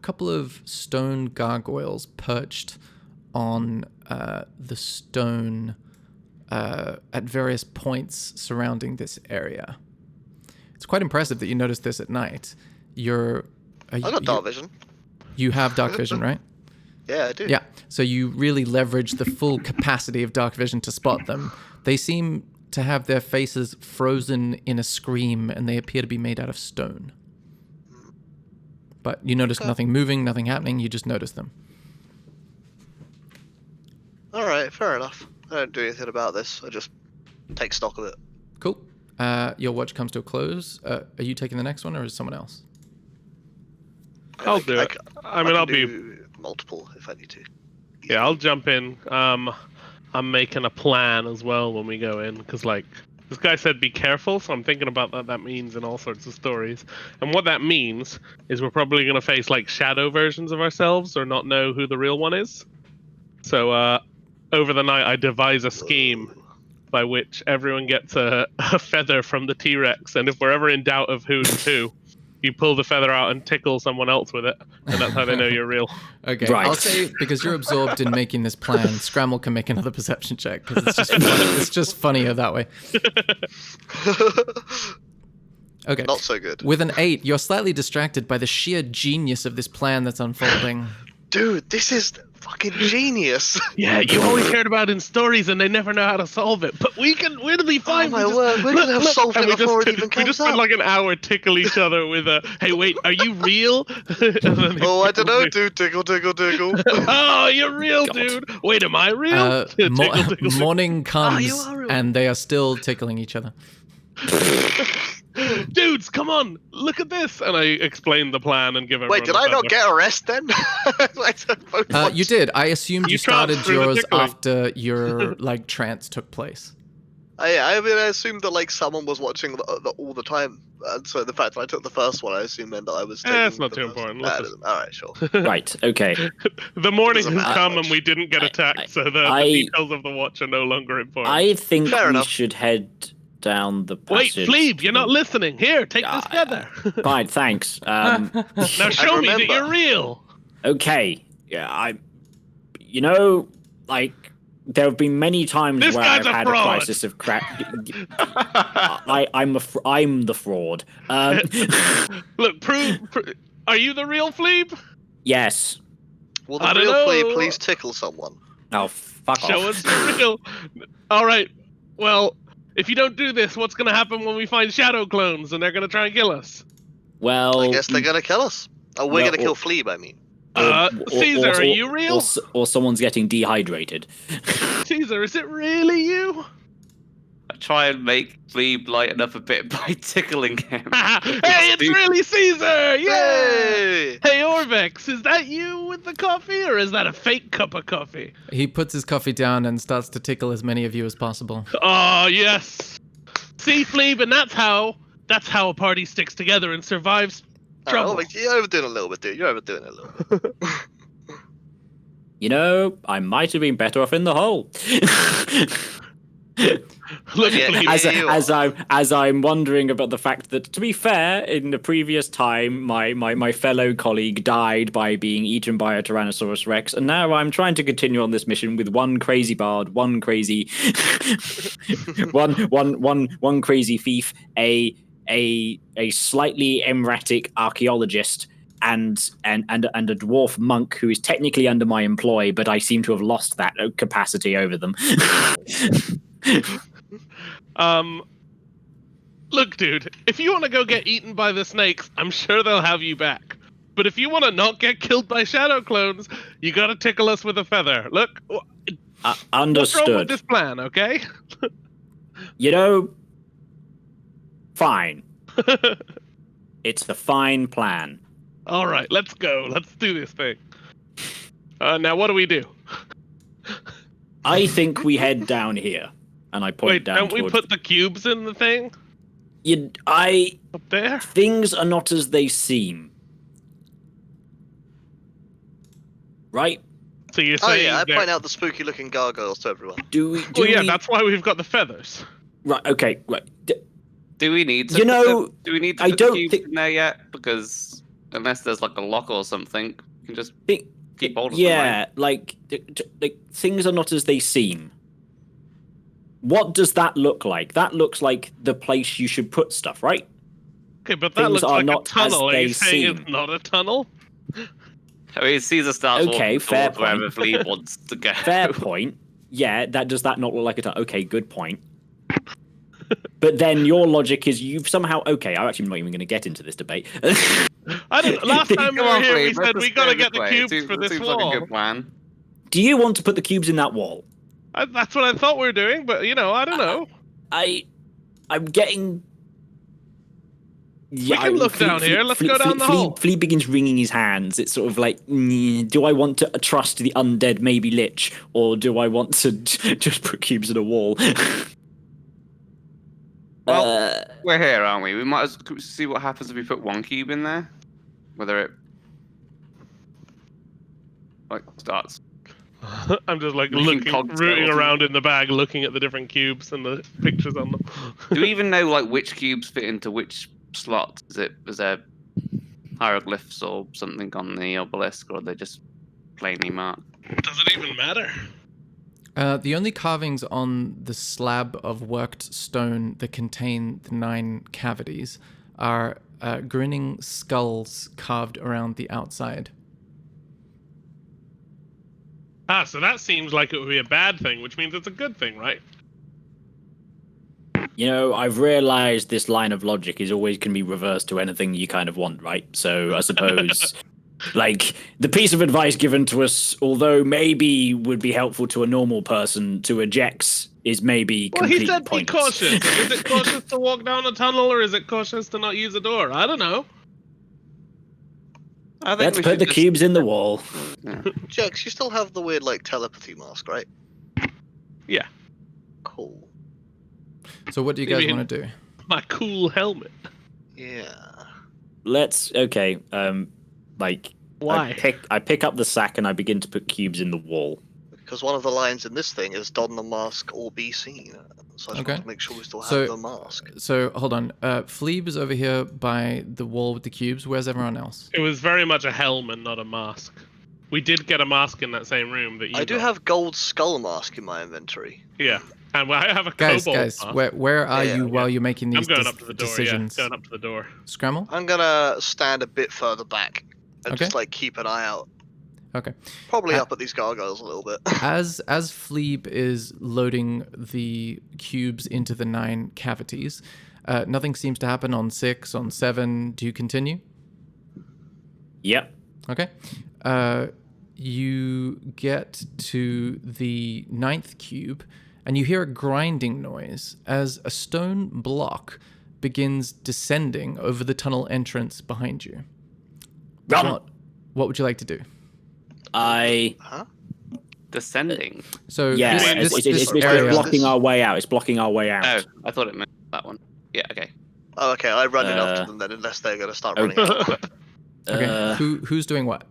couple of stone gargoyles perched on the stone at various points surrounding this area. It's quite impressive that you noticed this at night. I got dark vision. You have dark vision, right? Yeah, I do. Yeah. So you really leverage the full capacity of dark vision to spot them. They seem to have their faces frozen in a scream, and they appear to be made out of stone. But you notice nothing moving, nothing happening. You just notice them. All right, fair enough. I don't do anything about this. I just take stock of it. Cool. Your watch comes to a close. Are you taking the next one, or is someone else? I'll do it. I mean, can I'll be. do multiple if I need to. Yeah, I'll jump in. I'm making a plan as well when we go in, because like this guy said, be careful. So I'm thinking about what that means in all sorts of stories. And what that means is we're probably going to face like shadow versions of ourselves, or not know who the real one is. So over the night, I devise a scheme by which everyone gets a feather from the T-Rex, and if we're ever in doubt of who's who, you pull the feather out and tickle someone else with it, and that's how they know you're real. Okay, Right. I'll say, because you're absorbed in making this plan, Scramble can make another perception check, because it's just funnier that way. Okay. Not so good. With an 8, you're slightly distracted by the sheer genius of this plan that's unfolding. Dude, this is fucking genius. Yeah, you always heard about in stories, and they never know how to solve it. But we can. Where do we find? my word, we're gonna have solved it before it even We comes just spend up. like an hour tickle each other with a. Hey, wait, are you real? And then they Oh, I don't know, tickle me. dude. Tickle, tickle, tickle. Oh, you're real, God. dude. Wait, am I real? Tickle, tickle. Morning comes, you are real. and they are still tickling each other. Dudes, come on, look at this. And I explained the plan and give everyone Wait, did a I not feather. get a rest then? I took both You watches. did. I assumed you You started transferred the yours tickling. after your like trance took place. I mean, I assumed that like someone was watching all the time, and so the fact that I took the first one, I assumed meant that I was. It's taking not the too first- important. Nah, Let's it just- isn't. All right, sure. Right. Okay. The morning Doesn't has matter come much. and we didn't get attacked, so the I- details of the watch are no longer important. I think Fair we enough. should head down the Wait, passage. Phlebe, you're not listening. Here, take this Ah, feather. Fine, thanks. Now show me that remember. you're real. Okay. Yeah, you know, like there have been many times This where guy's I've a had fraud. a crisis of crap. I'm the fraud. Look, prove. Are you the real Phlebe? Yes. Will I the don't real play know. please tickle someone? Oh, fuck Show off. us the real. All right. Well, if you don't do this, what's going to happen when we find shadow clones and they're going to try and kill us? Well, I guess they're gonna kill us. Oh, we're Well, gonna kill or- Phlebe, I mean. Caesar, are you real? Or someone's getting dehydrated. Caesar, is it really you? I try and make Phlebe lighten up a bit by tickling him. Hey, it's really Caesar! Yeah! Yay! Hey, Orvex, is that you with the coffee, or is that a fake cup of coffee? He puts his coffee down and starts to tickle as many of you as possible. Oh, yes. See, Phlebe, and that's how a party sticks together and survives trouble. Like, you're overdoing it a little bit, dude. You're overdoing it a little bit. You know, I might have been better off in the hole. Look, Yeah, Phlebe, as I'm wondering about the fact that, to be fair, in the previous time, my fellow colleague died by being eaten by a Tyrannosaurus Rex, and now I'm trying to continue on this mission with one crazy bard, one crazy, one crazy thief, a a slightly erratic archaeologist and a dwarf monk who is technically under my employ, but I seem to have lost that capacity over them. Look, dude, if you want to go get eaten by the snakes, I'm sure they'll have you back. But if you want to not get killed by shadow clones, you gotta tickle us with a feather. Look, Understood. what's wrong with this plan, okay? You know, fine. It's a fine plan. All right, let's go. Let's do this thing. Now, what do we do? I think we head down here, and I point Wait, down. don't we put the cubes in the thing up there? Things are not as they seem. Right? So you're Oh saying yeah, I that- point out the spooky-looking gargoyles to everyone. Well, yeah, that's why we've got the feathers. Right. Okay. Right. Do we need to? You know, do we need to I put don't the cubes think- in there yet? Because unless there's like a lock or something, we can just keep hold of them. Yeah, Right? like things are not as they seem. What does that look like? That looks like the place you should put stuff, right? Okay, but that Things looks are like not a tunnel. as Are you they saying seem. it's not a tunnel? I mean, Caesar starts Okay, walking fair towards wherever point. Flea wants to go. Fair point. Yeah, does that not look like a tunnel? Okay, good point. But then your logic is you've somehow I'm actually not even going to get into this debate. I don't. Last time we Come were on, here, Flea, we said let's we just gotta go get this the way. cubes Seems- for this seems wall. like a good plan. Do you want to put the cubes in that wall? That's what I thought we were doing, but I don't know. I'm getting. We can look down here. Let's go down the hall. Flea begins wringing his hands. It's sort of like, do I want to trust the undead maybe lich, or do I want to just put cubes in a wall? Well, we're here, aren't we? We might as well see what happens if we put one cube in there. Whether it starts. I'm just like Making looking, cogs rooting go. around in the bag, looking at the different cubes and the pictures on them. Do we even know which cubes fit into which slot? Is there hieroglyphs or something on the obelisk, or are they just plainly marked? Does it even matter? The only carvings on the slab of worked stone that contain the 9 cavities are grinning skulls carved around the outside. So that seems like it would be a bad thing, which means it's a good thing, right? I've realized this line of logic is always can be reversed to anything you kind of want, right? So I suppose, the piece of advice given to us, although maybe would be helpful to a normal person, to a Jex is maybe Well, completely he said be pointless. cautious. Is it cautious to walk down a tunnel, or is it cautious to not use a door? I don't know. I think Let's we put should the just- cubes in the wall. Jax, you still have the weird telepathy mask, right? Yeah. Cool. So what do you You guys mean- want to do? My cool helmet. Yeah. Why? I pick up the sack and I begin to put cubes in the wall. Because one of the lines in this thing is "Don the mask or be seen." So I just Okay. want to make sure we still have So- the mask. So hold on. Fleeb is over here by the wall with the cubes. Where's everyone else? It was very much a helmet, not a mask. We did get a mask in that same room that you I do got. have gold skull mask in my inventory. Yeah. And I have a Guys, kobold guys, mask. where are Yeah, you yeah. while you're making I'm these going up to the door, decisions? yeah. Going up to the door. Scramble? I'm gonna stand a bit further back and Okay. just keep an eye out. Okay. Probably Uh, up at these gargoyles a little bit. As Fleeb is loading the cubes into the 9 cavities, nothing seems to happen on 6, on 7. Do you continue? Yep. Okay. You get to the 9th cube, and you hear a grinding noise as a stone block begins descending over the tunnel entrance behind you. Run! What would you like to do? Huh? Descending. So Yeah, this it's area, blocking our way out. It's blocking our way out. Oh, I thought it meant that one. Yeah, okay. Oh, okay. I run it up Uh, to them then, unless they're gonna start running out. okay. Who's doing what?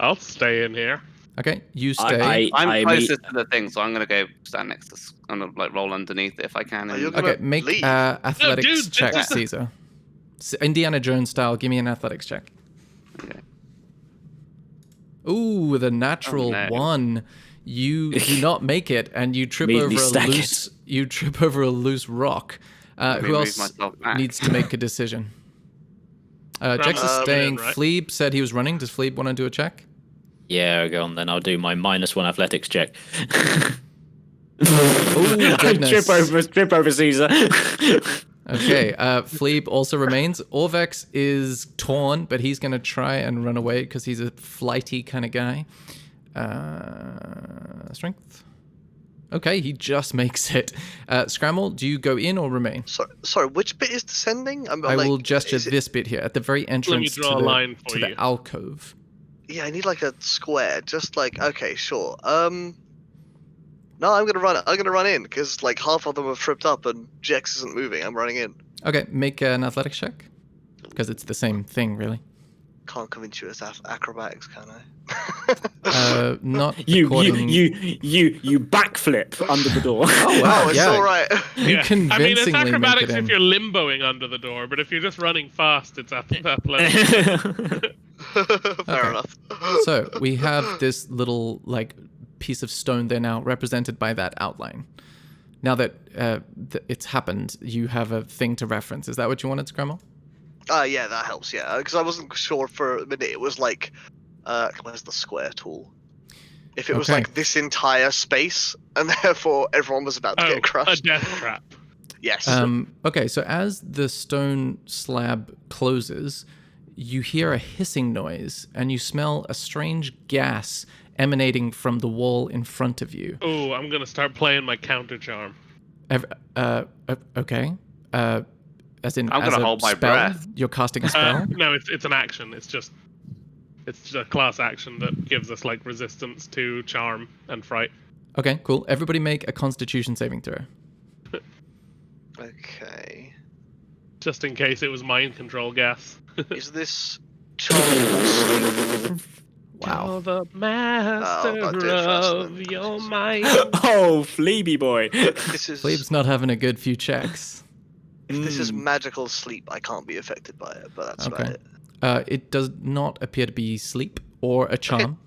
I'll stay in here. Okay, you stay. I'm I closest to the thing, so I'm gonna go stand next to. I'm gonna roll underneath it if I can. Are and- you gonna Okay, make leave? athletics No, dude, check, this is- Caesar. Indiana Jones style. Give me an athletics check. Okay. Ooh, the natural Oh, no. 1. You do not make it, and you trip Immediately over a stack it. loose. You trip over a loose rock. Let me Who move else myself back. needs to make a decision? Jex is staying. right? Fleeb said he was running. Does Fleeb want to do a check? Yeah, go on then. I'll do my -1 athletics check. Oh, goodness. Trip over Caesar. Okay, Fleeb also remains. Orvex is torn, but he's going to try and run away because he's a flighty kind of guy. Strength. Okay, he just makes it. Scramble, do you go in or remain? Sorry, which bit is descending? I will gesture this bit here at the very entrance draw a line for to you. the alcove. Yeah, I need like a square. Just like, okay, sure. No, I'm gonna run in because like half of them have tripped up and Jex isn't moving. I'm running in. Okay, make an athletics check because it's the same thing, really. Can't convince you it's acrobatics, can I? Not You according... backflip under the door. Oh wow, Oh, it's yeah. all right. You I convincingly mean, it's make acrobatics it in. if you're limboing under the door, but if you're just running fast, it's athletic. Fair enough. So we have this little like piece of stone there now, represented by that outline. Now that it's happened, you have a thing to reference. Is that what you wanted, Scramble? Yeah, that helps. Yeah, because I wasn't sure for a minute. It was like, where's the square tool? If it was Okay. like this entire space, and therefore everyone was about to Oh, get crushed. a death trap. Yes. Okay, so as the stone slab closes, you hear a hissing noise and you smell a strange gas emanating from the wall in front of you. Oh, I'm gonna start playing my counter charm. Okay. As in, I'm as gonna a hold my spell? breath. You're casting a spell? No, it's an action. It's just a class action that gives us like resistance to charm and fright. Okay, cool. Everybody make a Constitution saving throw. Okay. Just in case it was mind control gas. Is this charm? Wow. You're the master that did faster of than your Constitution. mind. Oh, Fleeby boy. This is Fleeb's not having a good few checks. if this is magical sleep, I can't be affected by it. But that's about Okay. it. It does not appear to be sleep or a charm.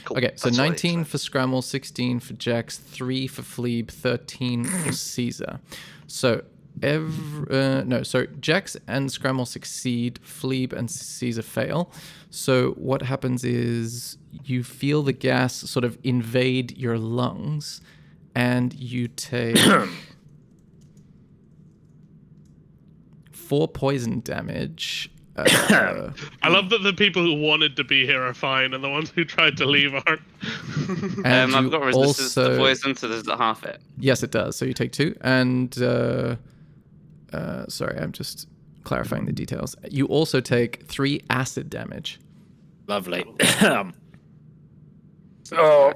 Cool. Okay, so That's all I need 19 to know. for Scramble, 16 for Jax, 3 for Fleeb, 13 for Caesar. So so Jax and Scramble succeed, Fleeb and Caesar fail. So what happens is you feel the gas sort of invade your lungs, and you take 4 poison damage. I love that the people who wanted to be here are fine, and the ones who tried to leave aren't. And I've you got resistance also... to poison, so does that half it? Yes, it does. So you take 2, and sorry, I'm just clarifying the details. You also take 3 acid damage. Lovely. Oh,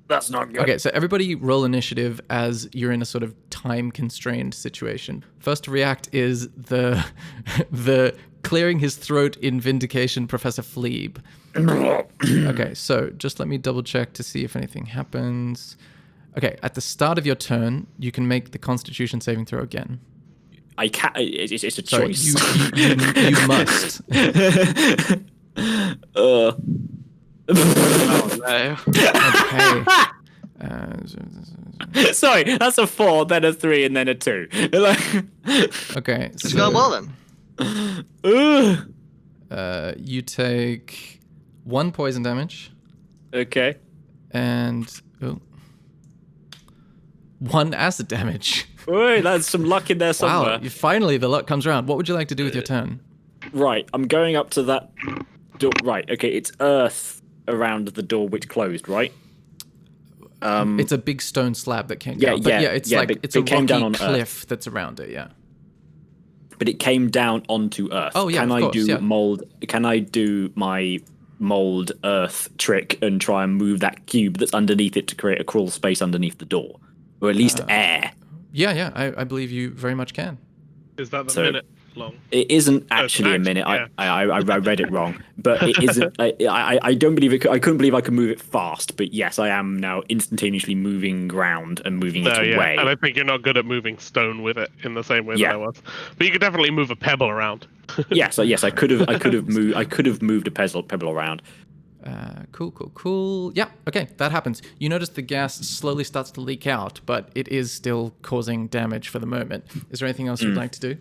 that's not good. Okay, so everybody roll initiative as you're in a sort of time-constrained situation. First to react is the clearing his throat in Vindication Professor Fleeb. Okay, so just let me double check to see if anything happens. Okay, at the start of your turn, you can make the Constitution saving throw again. I can't. It's a Sorry, choice. you must. Oh no. Okay. Sorry, that's a 4, then a 3, and then a 2. Okay. It's going well then. You take 1 poison damage Okay. and 1 acid damage. Oi, that's some luck in there somewhere. Wow! Finally, the luck comes around. What would you like to do with your turn? Right, I'm going up to that door. Right, okay, it's earth around the door which closed, right? It's a big stone slab that came Yeah, down. But yeah, yeah, it's yeah, like but it's a it came down rocky on cliff that's around it. Yeah. But it came down onto earth. Oh, yeah, Can of I course, do yeah. mold? Can I do my mold earth trick and try and move that cube that's underneath it to create a crawl space underneath the door, or at least air? Yeah. I believe you very much can. Is that the So- minute long? It isn't it's an actually a action, minute. yeah. I read it wrong, but it isn't. I don't believe it. I couldn't believe I could move it fast, but yes, I am now instantaneously moving ground and moving it Yeah, away. and I think you're not good at moving stone with it in the same way Yeah. that I was. But you could definitely move a pebble around. Yes, I could have moved a pebble around. Cool. Yeah, okay, that happens. You notice the gas slowly starts to leak out, but it is still causing damage for the moment. Is there anything else you'd like to do?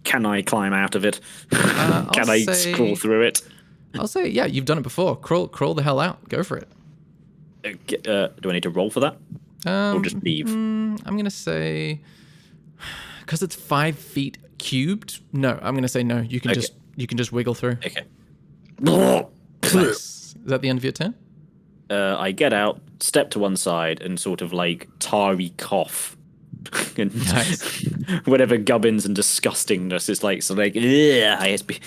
Can I climb out of it? I'll Can I say- crawl through it? I'll say, yeah, you've done it before. Crawl the hell out. Go for it. Do I need to roll for that? Or just leave? I'm going to say, because it's 5 feet cubed, no, I'm going to say no. You can just wiggle through. Okay. Nice. Is that the end of your turn? I get out, step to one side, and sort of like tarry cough. And Nice. whatever gubbins and disgustingness is like, so like, ISB.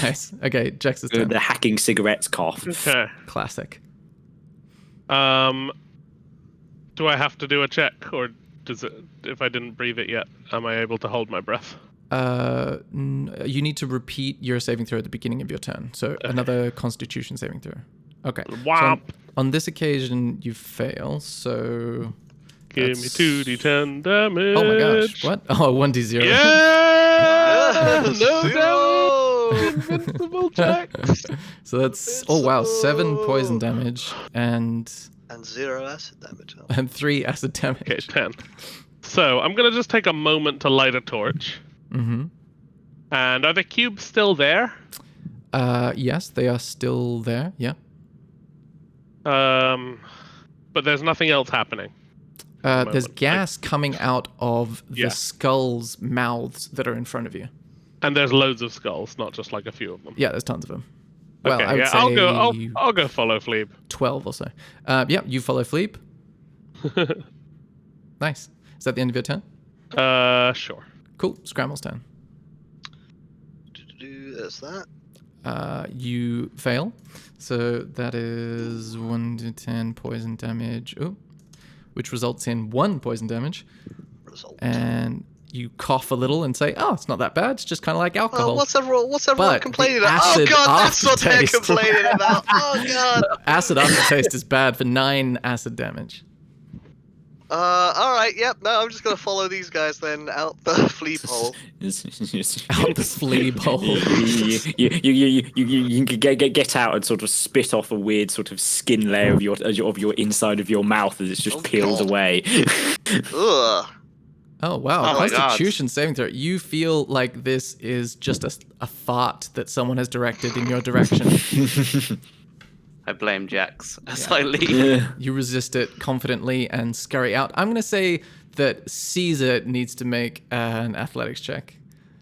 Nice. Okay, Jax's turn. The hacking cigarettes cough. Okay. Classic. Do I have to do a check, or does it? If I didn't breathe it yet, am I able to hold my breath? You need to repeat your saving throw at the beginning of your turn. So another Constitution saving throw. Okay. So Womp. on this occasion, you fail. So Give me that's- 2d10 damage. Oh my gosh! What? Oh, 1d0. Yeah! No Zero! damage. Invincible check. So that's 7 poison damage and And 0 acid damage. Oh. 3 acid damage. Okay, 10. So I'm gonna just take a moment to light a torch. Mm-hmm. And are the cubes still there? Yes, they are still there. Yeah. But there's nothing else happening. There's moment, gas coming out of the Yeah. skulls' mouths that are in front of you. And there's loads of skulls, not just like a few of them. Yeah, there's tons of them. Well, Okay, I would yeah, say I'll go follow Fleeb. 12 or so. Yeah, you follow Fleeb. Nice. Is that the end of your turn? Sure. Cool. Scrammle's turn. There's that. You fail. So that is 1 to 10 poison damage. Ooh. Which results in 1 poison damage. Result. And you cough a little and say, "Oh, it's not that bad. It's just kind of like alcohol." Oh, what's everyone But complaining the about? Oh acid god, that's what they're aftertaste. complaining about. Oh god. Acid aftertaste is bad for 9 acid damage. Alright, yep, no, I'm just gonna follow these guys then out the fleep hole. Out the flea bowl. You can get out and sort of spit off a weird sort of skin layer of your inside of your mouth as it's just Oh, peels God. away. Ugh. Oh, wow. Oh my God. Constitution saving throw. You feel like this is just a fart that someone has directed in your direction. I blame Jax as I leave. You resist it confidently and scurry out. I'm going to say that Caesar needs to make an athletics check.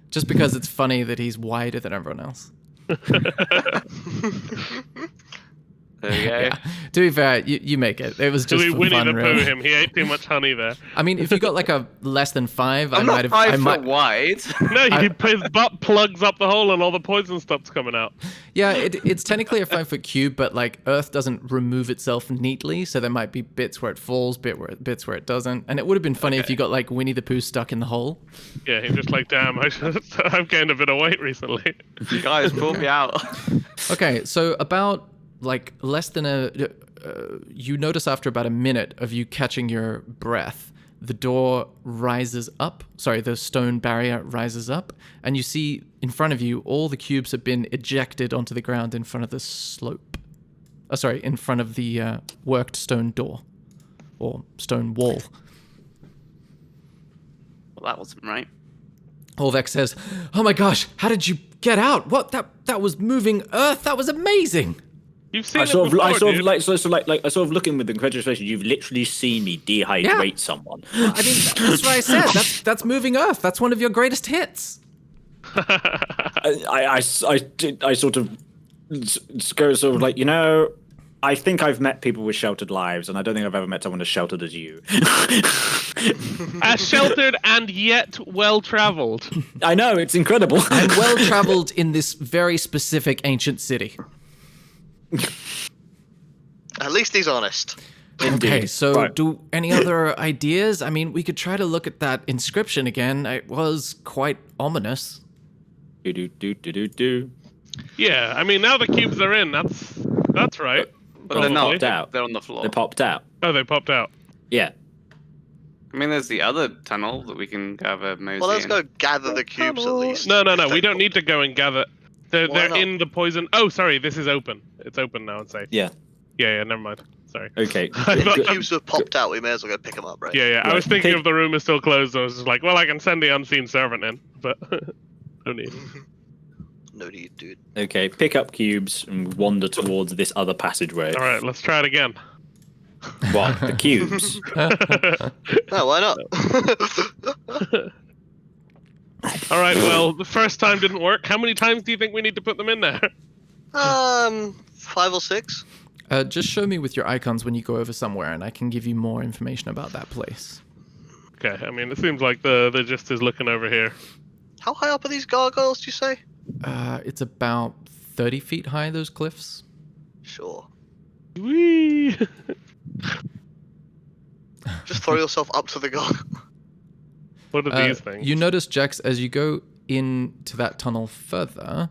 Just because it's funny that he's wider than everyone else. There we go. Yeah. To be fair, you make it. It was Do just we for Winnie fun, the really. Pooh him? He ate too much honey there. I mean, if you got like a less than 5, I'm not 5 foot wide. No, his butt plugs up the hole and all the poison stuff's coming out. Yeah, it's technically a 5-foot cube, but like Earth doesn't remove itself neatly, so there might be bits where it falls, bits where it doesn't. And it would have been funny if you got like Winnie the Pooh stuck in the hole. Yeah, he's just like, damn, I've gained a bit of weight recently. You guys, pull me out. Okay, so about like less than you notice after about a minute of you catching your breath, the door rises up. Sorry, the stone barrier rises up, and you see in front of you all the cubes have been ejected onto the ground in front of the slope. In front of the worked stone door or stone wall. Well, that wasn't right. Olvek says, "Oh my gosh, how did you get out? What? That was moving earth. That was amazing." You've seen I it sort of before, like looking with incredulous face. You've literally seen me dehydrate someone. I mean, that's what I said. That's moving earth. That's one of your greatest hits. I sort of go sort of like, I think I've met people with sheltered lives, and I don't think I've ever met someone as sheltered as you. As sheltered and yet well-traveled. I know, it's incredible. I'm well traveled in this very specific ancient city. At least he's honest. Okay, so Right. do any other ideas? I mean, we could try to look at that inscription again. It was quite ominous. Do. Yeah, I mean, now the cubes are in. That's right. But they're not. Probably. out. They're on the floor. They popped out. Oh, they popped out. Yeah. I mean, there's the other tunnel that we can gather mosey Well, let's in. go gather the cubes at least. No, we don't need to go and gather. They're Why not? in the poison. Oh, sorry. This is open. It's open now and safe. Yeah. Yeah. Never mind. Sorry. Okay. I If thought- the cubes have popped out, we may as well go pick them up, right? Yeah. I Right. was thinking Pick- if the room is still closed, I was just like, well, I can send the unseen servant in, but no need. No need, dude. Okay, pick up cubes and wander towards this other passageway. All right, let's try it again. What? The cubes? No, why not? All right. Well, the first time didn't work. How many times do you think we need to put them in there? 5 or 6. Just show me with your icons when you go over somewhere, and I can give you more information about that place. Okay. I mean, it seems like the gist is looking over here. How high up are these gargoyles, do you say? It's about 30 feet high, those cliffs. Sure. Whee! Just throw yourself up to the gargoyle. What are these things? You notice, Jax, as you go into that tunnel further,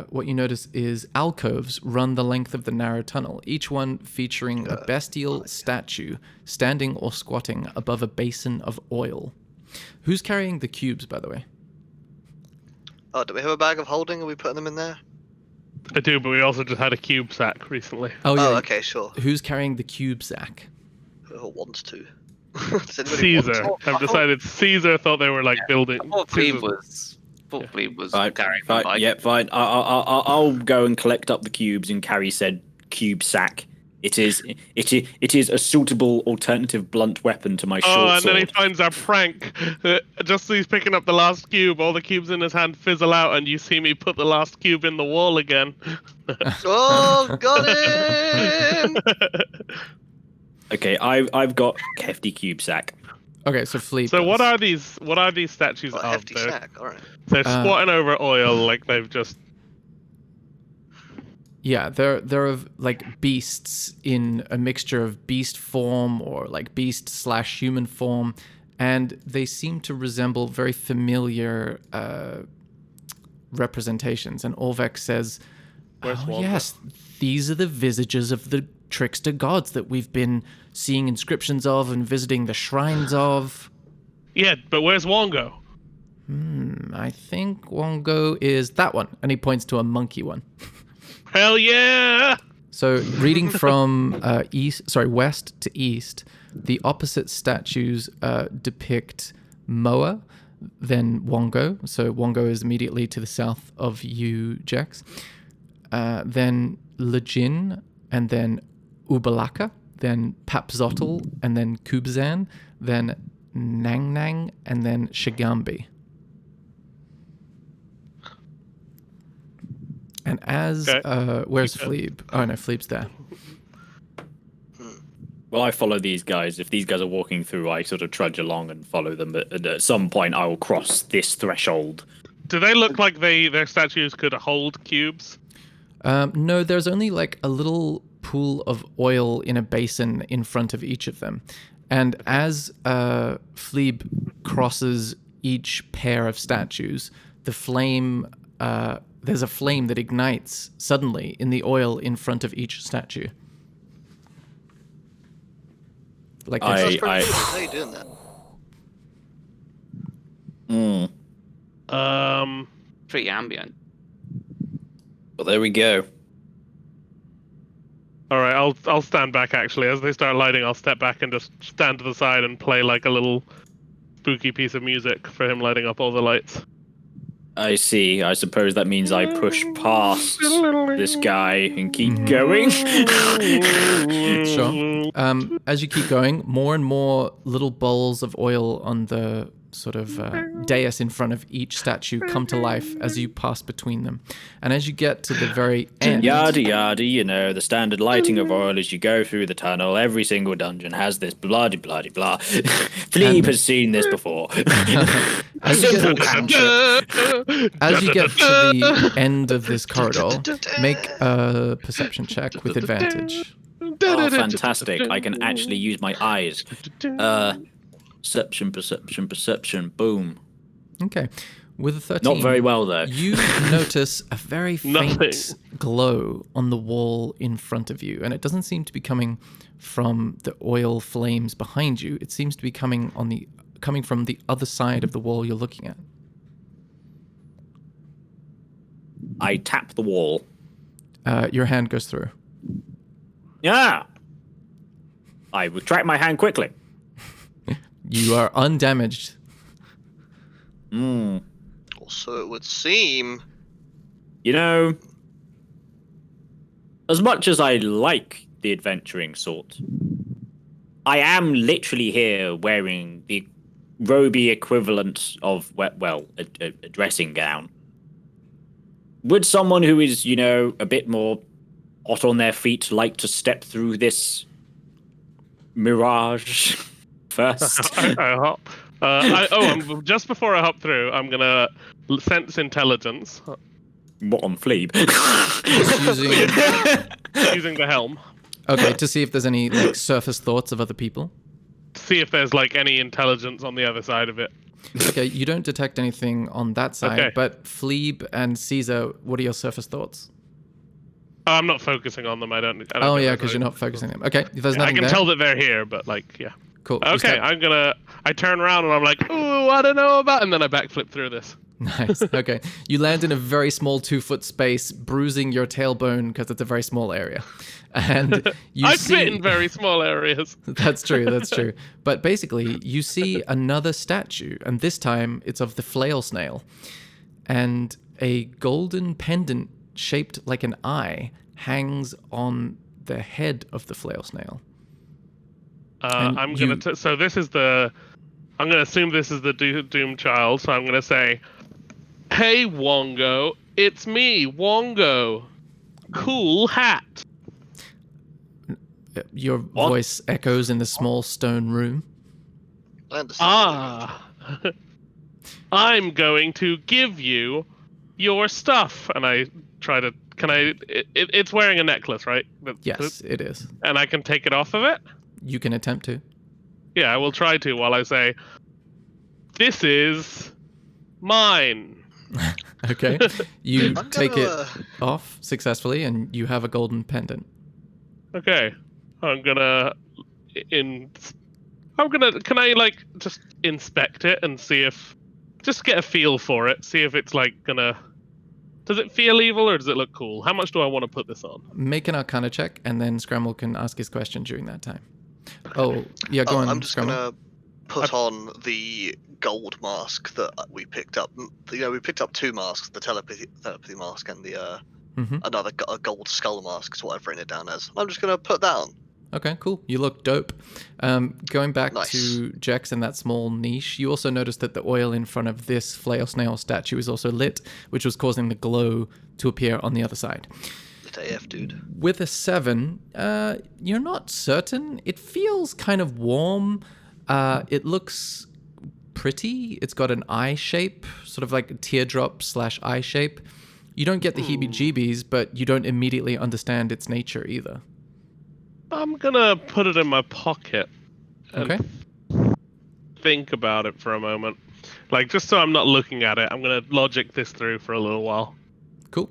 what you notice is alcoves run the length of the narrow tunnel, each one featuring a bestial statue standing or squatting above a basin of oil. Who's carrying the cubes, by the way? Oh, do we have a bag of holding? Are we putting them in there? I do, but we also just had a cube sack recently. Oh, yeah. Oh, okay, sure. Who's carrying the cube sack? Who wants to? Does anybody want Caesar. to? I've decided Caesar thought they were like building. I thought Glebe Caesar's- was Fine, carrying them, but I- yeah, fine. I'll go and collect up the cubes and carry said cube sack. It is a suitable alternative blunt weapon to my short Oh, and sword. then he finds our prank. Just as he's picking up the last cube, all the cubes in his hand fizzle out, and you see me put the last cube in the wall again. Oh, got him! Okay, I've got hefty cube sack. Okay, so Fleet. So what does. are these? What are these statues Oh, of? hefty They're, sack, alright. they're squatting over oil like they've just. Yeah, they're of like beasts in a mixture of beast form or like beast/human form, and they seem to resemble very familiar representations. And Orvek says, Where's "Oh Wanda? yes, these are the visages of the trickster gods that we've been seeing inscriptions of and visiting the shrines of." Yeah, but where's Wongo? I think Wongo is that one, and he points to a monkey one. Hell yeah! So, reading from west to east, the opposite statues depict Moa, then Wongo. So, Wongo is immediately to the south of you, Jax. Then Lejin, and then Ubalaka, then Papzotl, and then Kubzan, then Nang Nang, and then Shigambi. And as where's Fleeb? Oh no, Fleeb's there. Well, I follow these guys. If these guys are walking through, I sort of trudge along and follow them. But at some point, I will cross this threshold. Do they look like their statues could hold cubes? No, there's only like a little pool of oil in a basin in front of each of them. And as Fleeb crosses each pair of statues, the flame, there's a flame that ignites suddenly in the oil in front of each statue. Like I- That's pretty cool. How are you doing that? pretty ambient. Well, there we go. All right, I'll stand back actually. As they start lighting, I'll step back and just stand to the side and play like a little spooky piece of music for him lighting up all the lights. I see. I suppose that means I push past this guy and keep going. Sure. As you keep going, more and more little bowls of oil on the sort of dais in front of each statue come to life as you pass between them. And as you get to the very end... Yada yada, you know, the standard lighting of oil as you go through the tunnel. Every single dungeon has this bloody bloody blah. Philippe has seen this before. As you Simple get, concept. as you get to the end of this corridor, make a perception check with advantage. Oh, fantastic. I can actually use my eyes. Perception. Boom. Okay. With a 13, Not very well, though. you notice a very faint Nothing. glow on the wall in front of you, and it doesn't seem to be coming from the oil flames behind you. It seems to be coming from the other side of the wall you're looking at. I tap the wall. Your hand goes through. Yeah. I retract my hand quickly. You are undamaged. Hmm. Or so it would seem. You know, as much as I like the adventuring sort, I am literally here wearing the roby equivalent of, well, a dressing gown. Would someone who is, you know, a bit more hot on their feet like to step through this mirage first? I hop. Just before I hop through, I'm gonna sense intelligence What on Fleeb? using the helm. Okay, to see if there's any like surface thoughts of other people. See if there's like any intelligence on the other side of it. Okay, you don't detect anything on that side, Okay. but Fleeb and Caesar, what are your surface thoughts? I'm not focusing on them. I don't Oh think yeah, there's because you're any- not focusing on them. Okay, if there's I nothing can there, tell that they're here, but like, yeah. cool. you Okay, step- I turn around and I'm like, ooh, I don't know about, and then I backflip through this. Nice. Okay, you land in a very small 2-foot space, bruising your tailbone because it's a very small area, and you I see. fit in very small areas. That's true, that's true. But basically, you see another statue, and this time it's of the flail snail. And a golden pendant shaped like an eye hangs on the head of the flail snail. And I'm you- gonna. So this is the. I'm gonna assume this is the Doom Child. So I'm gonna say, "Hey Wongo, it's me, Wongo. Cool hat." Your voice echoes in the small stone room. I understand. Ah, I'm going to give you your stuff, and I try to. Can I? It's wearing a necklace, right? Yes, it is. And I can take it off of it. You can attempt to. Yeah, I will try to while I say, "This is mine." Okay. You I'm take gonna, it off successfully, and you have a golden pendant. Okay, I'm gonna Can I like just inspect it and see if, just get a feel for it, see if it's like gonna. Does it feel evil or does it look cool? How much do I want to put this on? Make an Arcana check, and then Scramble can ask his question during that time. Oh, yeah, go on, I'm just Scramble. gonna put on the gold mask that we picked up. You know, we picked up 2 masks: the telepathy mask and the Mhm. another gold skull mask. Is what I've written it down as. I'm just gonna put that on. Okay, cool. You look dope. Going back Nice. to Jex and that small niche, you also noticed that the oil in front of this flail snail statue is also lit, which was causing the glow to appear on the other side. Lit AF, dude. With a 7, you're not certain. It feels kind of warm. It looks pretty. It's got an eye shape, sort of like a teardrop / eye shape. You don't get the heebie-jeebies, but you don't immediately understand its nature either. I'm gonna put it in my pocket and Okay. think about it for a moment. Like, just so I'm not looking at it, I'm gonna logic this through for a little while. Cool.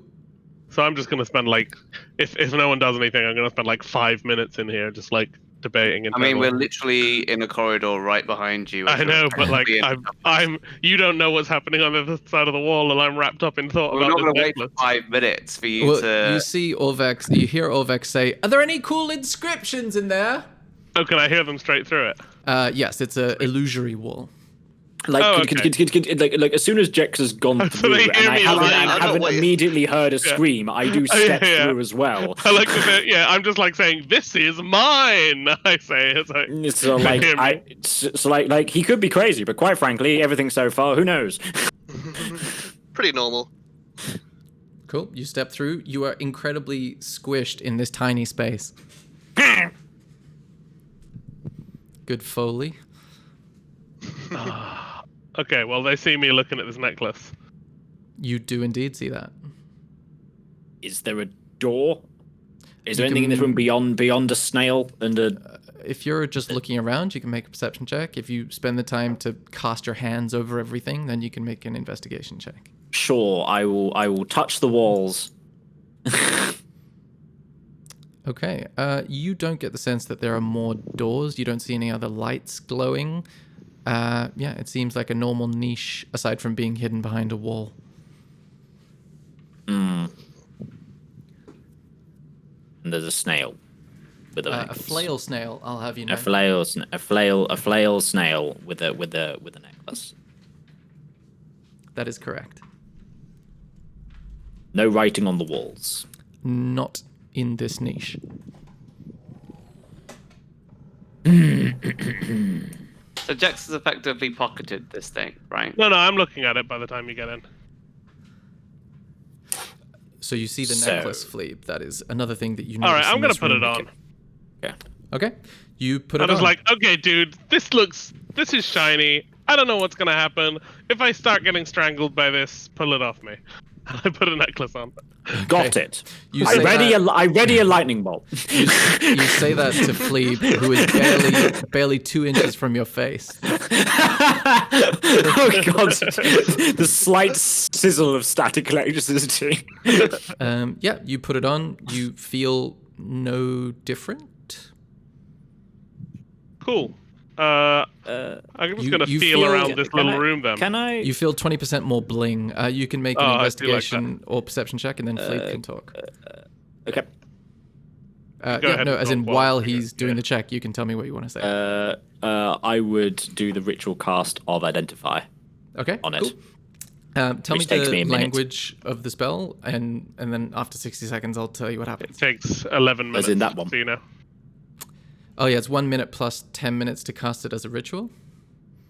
So I'm just gonna spend like, if no one does anything, I'm gonna spend like 5 minutes in here just like debating. I mean, we're literally in a corridor right behind you. I know, but like, you don't know what's happening on the other side of the wall, and I'm wrapped up in thought We're not about going this to wait necklace. for 5 minutes for you Well, to. you see Orvex, you hear Orvex say, "Are there any cool inscriptions in there?" Oh, can I hear them straight through it? Yes, it's a illusory wall. Like, Oh, like as soon as Jex has gone So through they and hear I me haven't, like- and I don't haven't wait. immediately heard a scream, I do step yeah. through as well. I like to say, yeah, I'm just like saying, "This is mine." I say, it's like, So like, hear me. like he could be crazy, but quite frankly, everything so far, who knows? Pretty normal. Cool. You step through. You are incredibly squished in this tiny space. Good Foley. Okay, well, they see me looking at this necklace. You do indeed see that. Is there a door? Is You there anything in this room can- beyond a snail and a? If you're just looking around, you can make a perception check. If you spend the time to cast your hands over everything, then you can make an investigation check. Sure, I will touch the walls. Okay. You don't get the sense that there are more doors. You don't see any other lights glowing. Yeah, it seems like a normal niche, aside from being hidden behind a wall. And there's a snail with a A necklace. flail snail, I'll have you know. A flail snail with a necklace. That is correct. No writing on the walls. Not in this niche. So Jex has effectively pocketed this thing, right? No, I'm looking at it by the time you get in. So you see the So- necklace, Fleeb. That is another thing that you All right, notice I'm in gonna this put room. it on. Okay. Okay. You put I it was on. like, okay, dude, this is shiny. I don't know what's gonna happen. If I start getting strangled by this, pull it off me. I put a necklace on. Got it. You I say ready. that- I ready a lightning bolt. You say that to Fleeb, who is barely 2 inches from your face. Oh god! The slight sizzle of static electricity. Yeah, you put it on. You feel no different. Cool. I'm just gonna you feel feel- around this little room then. Can I? You feel 20% more bling. You can make Oh, an I do like investigation or perception check, and then Fleeb can talk. Okay. Go Yeah, ahead no, and as in talk while while we do he's it, doing yeah. the check, you can tell me what you want to say. I would do the ritual cast of identify Okay. on it. Cool. Tell Which me takes the me a minute. language of the spell, and then after 60 seconds, I'll tell you what It happens. takes 11 minutes. As in that one. So you know. Oh yeah, it's 1 minute plus 10 minutes to cast it as a ritual.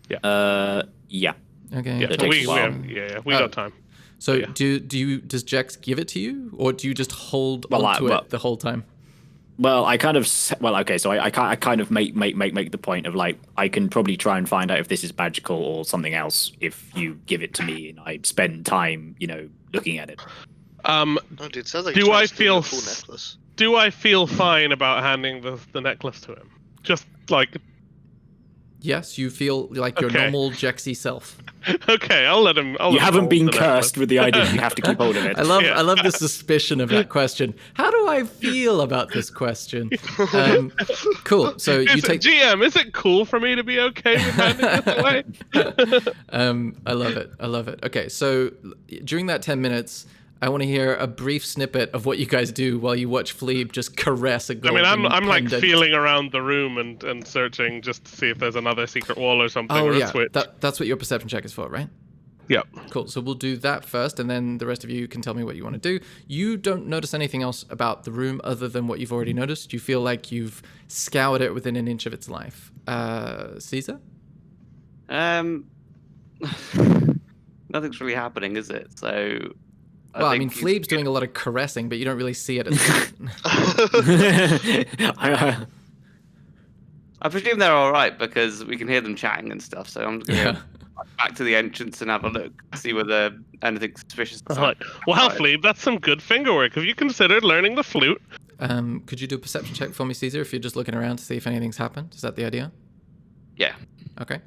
Yeah. Okay. Yeah, It we takes a while. got time. So yeah. does Jex give it to you, or do you just hold Well, onto well- it the whole time? Well, I kind of okay. So I kind of make the point of like I can probably try and find out if this is magical or something else if you give it to me and I spend time, looking at it. No, dude, sounds like Do you're trying I to steal feel the full s- necklace. Do I feel fine about handing the necklace to him? Just like, Yes, you feel like your Okay. normal Jexy self. okay, I'll let him. You haven't hold been the necklace. cursed with the idea that you have to keep hold of it. I love Yeah. the suspicion of that question. How do I feel about this question? Cool. So you take. GM, is it cool for me to be okay with handing this away? I love it. I love it. Okay, so during that 10 minutes, I want to hear a brief snippet of what you guys do while you watch Fleeb just caress a I golden mean, I'm like pendant. feeling around the room and searching just to see if there's another secret wall or something Oh or a yeah, switch. that's what your perception check is for, right? Yep. Cool. So we'll do that first, and then the rest of you can tell me what you want to do. You don't notice anything else about the room other than what you've already noticed. You feel like you've scoured it within an inch of its life. Caesar? Nothing's really happening, is it? So. Well, I mean, think Fleeb's doing a lot of caressing, but you don't really see it. I presume they're all right because we can hear them chatting and stuff. So I'm just gonna Yeah. go back to the entrance and have a look, see whether anything suspicious. I was like, wow, Fleeb, that's some good finger work. Have you considered learning the flute? Could you do a perception check for me, Caesar, if you're just looking around to see if anything's happened? Is that the idea? Yeah. Okay.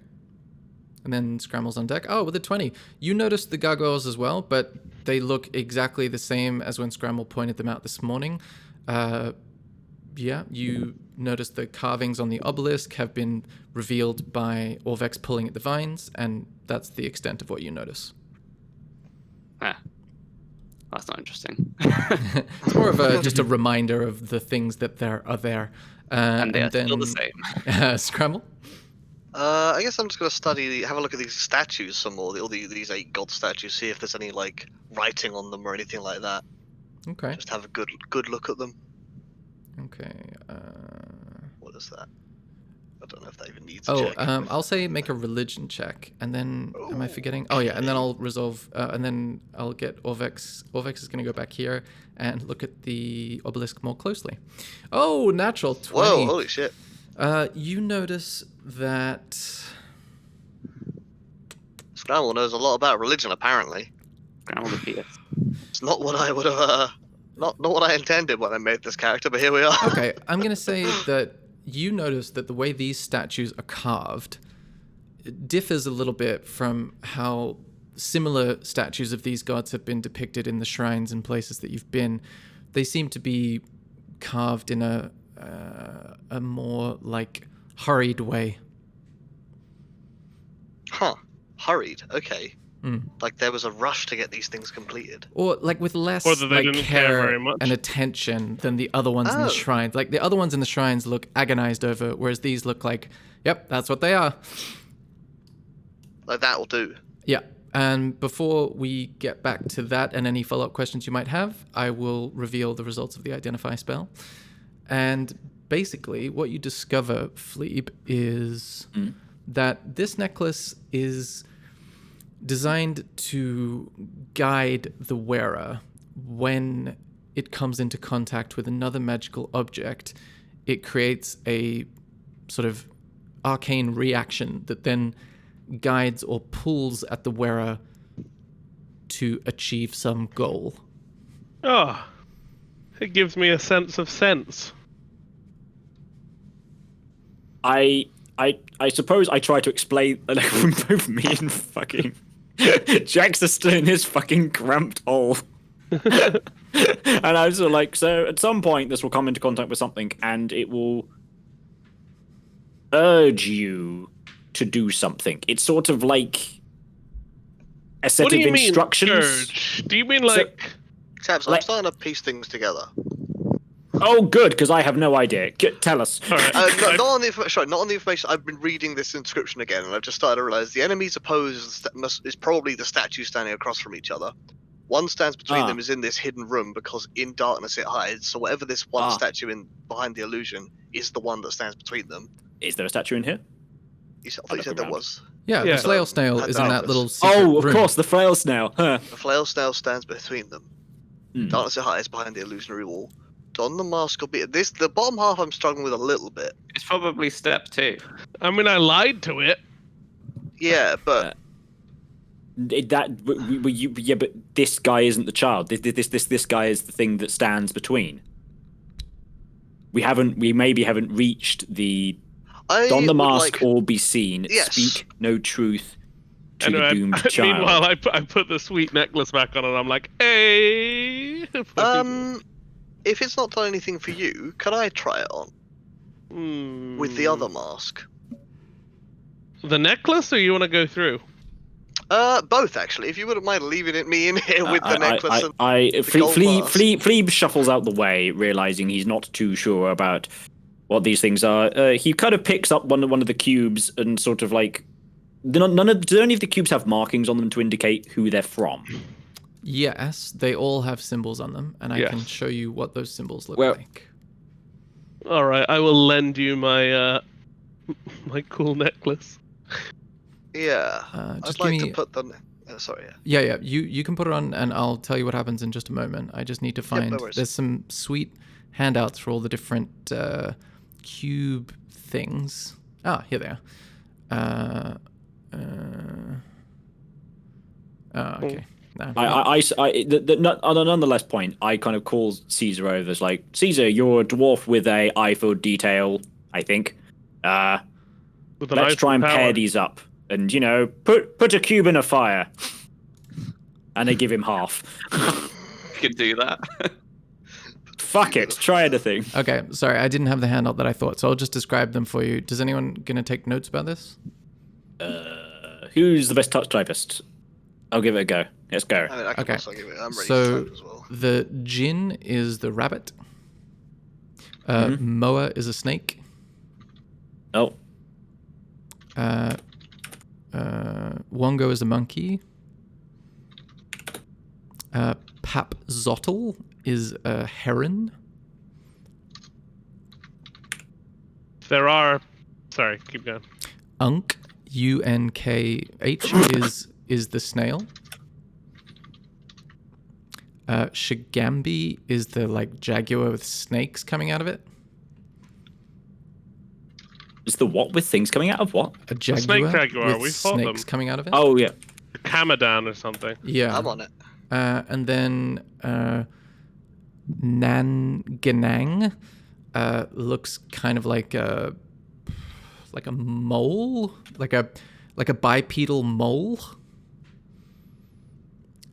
And then Scrammle's on deck. Oh, with a 20. You noticed the gargoyles as well, but they look exactly the same as when Scramble pointed them out this morning. Yeah, you noticed the carvings on the obelisk have been revealed by Orvex pulling at the vines, and that's the extent of what you notice. That's not interesting. It's more of just a reminder of the things that there are there. And they are then, still the same. Scramble? I guess I'm just gonna have a look at these statues some more. These 8 god statues. See if there's any like writing on them or anything like that. Okay. Just have a good look at them. Okay. What is that? I don't know if that even needs a check. I'll say make a religion check, and then am I forgetting? Oh yeah, and then I'll resolve, and then I'll get Orvex. Orvex is going to go back here and look at the obelisk more closely. Oh, natural 20. Whoa! Holy shit! You notice that. Scramble knows a lot about religion. Apparently, Scramble the PS. it's not what I would have. Not what I intended when I made this character, but here we are. Okay, I'm going to say that you notice that the way these statues are carved differs a little bit from how similar statues of these gods have been depicted in the shrines and places that you've been. They seem to be carved in a more like hurried way. Huh. Hurried. Okay. Like there was a rush to get these things completed. Or like with less Or that they like didn't care care very much. and attention than the other ones in the Oh. shrines. Like the other ones in the shrines look agonized over, whereas these look like, yep, that's what they are. Like that'll do. Yeah. And before we get back to that and any follow-up questions you might have, I will reveal the results of the identify spell. And basically, what you discover, Fleeb, is that this necklace is designed to guide the wearer when it comes into contact with another magical object. It creates a sort of arcane reaction that then guides or pulls at the wearer to achieve some goal. Oh, it gives me a sense of sense. I suppose I try to explain, like, both me and fucking Jax are still in his fucking cramped hole. And I was sort of like, so at some point this will come into contact with something and it will urge you to do something. It's sort of like a set What do of you mean, instructions. urge? Do you mean like... Tabs, I'm Like- starting to piece things together. Oh, good, because I have no idea. Tell us. All right. Not on the information. Not on the information. I've been reading this inscription again, and I've just started to realize the enemies opposed is probably the statues standing across from each other. One stands between them is in this hidden room because in darkness it hides. So whatever this one statue in behind the illusion is the one that stands between them. Is there a statue in here? I thought you said there was. Yeah, Yeah. the flail snail is in that little secret Oh, of room. course, the frail snail. Huh. The flail snail stands between them. Darkness it hides behind the illusionary wall. Don the mask will be this. The bottom half I'm struggling with a little bit. It's probably step 2. I mean, I lied to it. Yeah, but Yeah, but this guy isn't the child. This guy is the thing that stands between. We maybe haven't reached the I don the would mask like- or be seen. Yes. Speak no truth to Anyway, the doomed child. meanwhile, I put the sweet necklace back on, and I'm like, hey. If it's not done anything for you, can I try it on with the other mask? The necklace, or you want to go through? Both actually. If you wouldn't mind leaving me in here with the necklace. Fleeb shuffles out the way, realizing he's not too sure about what these things are. He kind of picks up one of the cubes and sort of like, do any of the cubes have markings on them to indicate who they're from? Yes, they all have symbols on them, and I Yes. can show you what those symbols look Well- like. All right, I will lend you my my cool necklace. Yeah. Just I'd like give to me- put the. Sorry. Yeah. Yeah. You can put it on, and I'll tell you what happens in just a moment. I just need to find. no worries. There's some sweet handouts for all the different cube things. Ah, here they are. Okay. No. On a nonetheless point, I kind of call Caesar over as like, Caesar, you're a dwarf with a Eiffel detail, I think. With an Let's try and Eiffel pair Tower. these up, and put a cube in a fire, and they give him half. You could do that. Fuck it, try anything. Okay. Sorry, I didn't have the handout that I thought, so I'll just describe them for you. Does anyone gonna take notes about this? Who's the best touch typist? I'll give it a go. Let's go. I mean, I can Okay. also give it. I'm ready So to type as well. the Jinn is the rabbit. Moa is a snake. Oh, Wongo is a monkey. Pap Zottel is a heron. There are. Sorry, keep going. Unk, UNKH, is the snail. Shigambi is the like jaguar with snakes coming out of it. is the what with things coming out of what? A jaguar, snake jaguar, with we fought snakes them. coming out of it. Oh yeah. Kamadan or something. Yeah. I'm on it. And then Nanganang looks kind of like a mole, like a bipedal mole.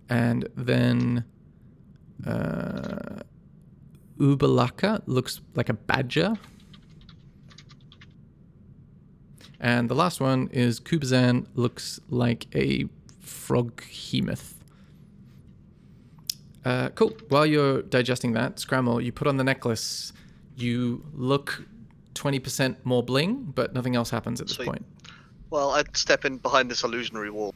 And then Ubalaka looks like a badger. And the last one is Kubazan, looks like a Froghemoth. Cool. While you're digesting that, Scramble, you put on the necklace. You look 20% more bling, but nothing else happens at this Sweet. point. Well, I'd step in behind this illusionary wall.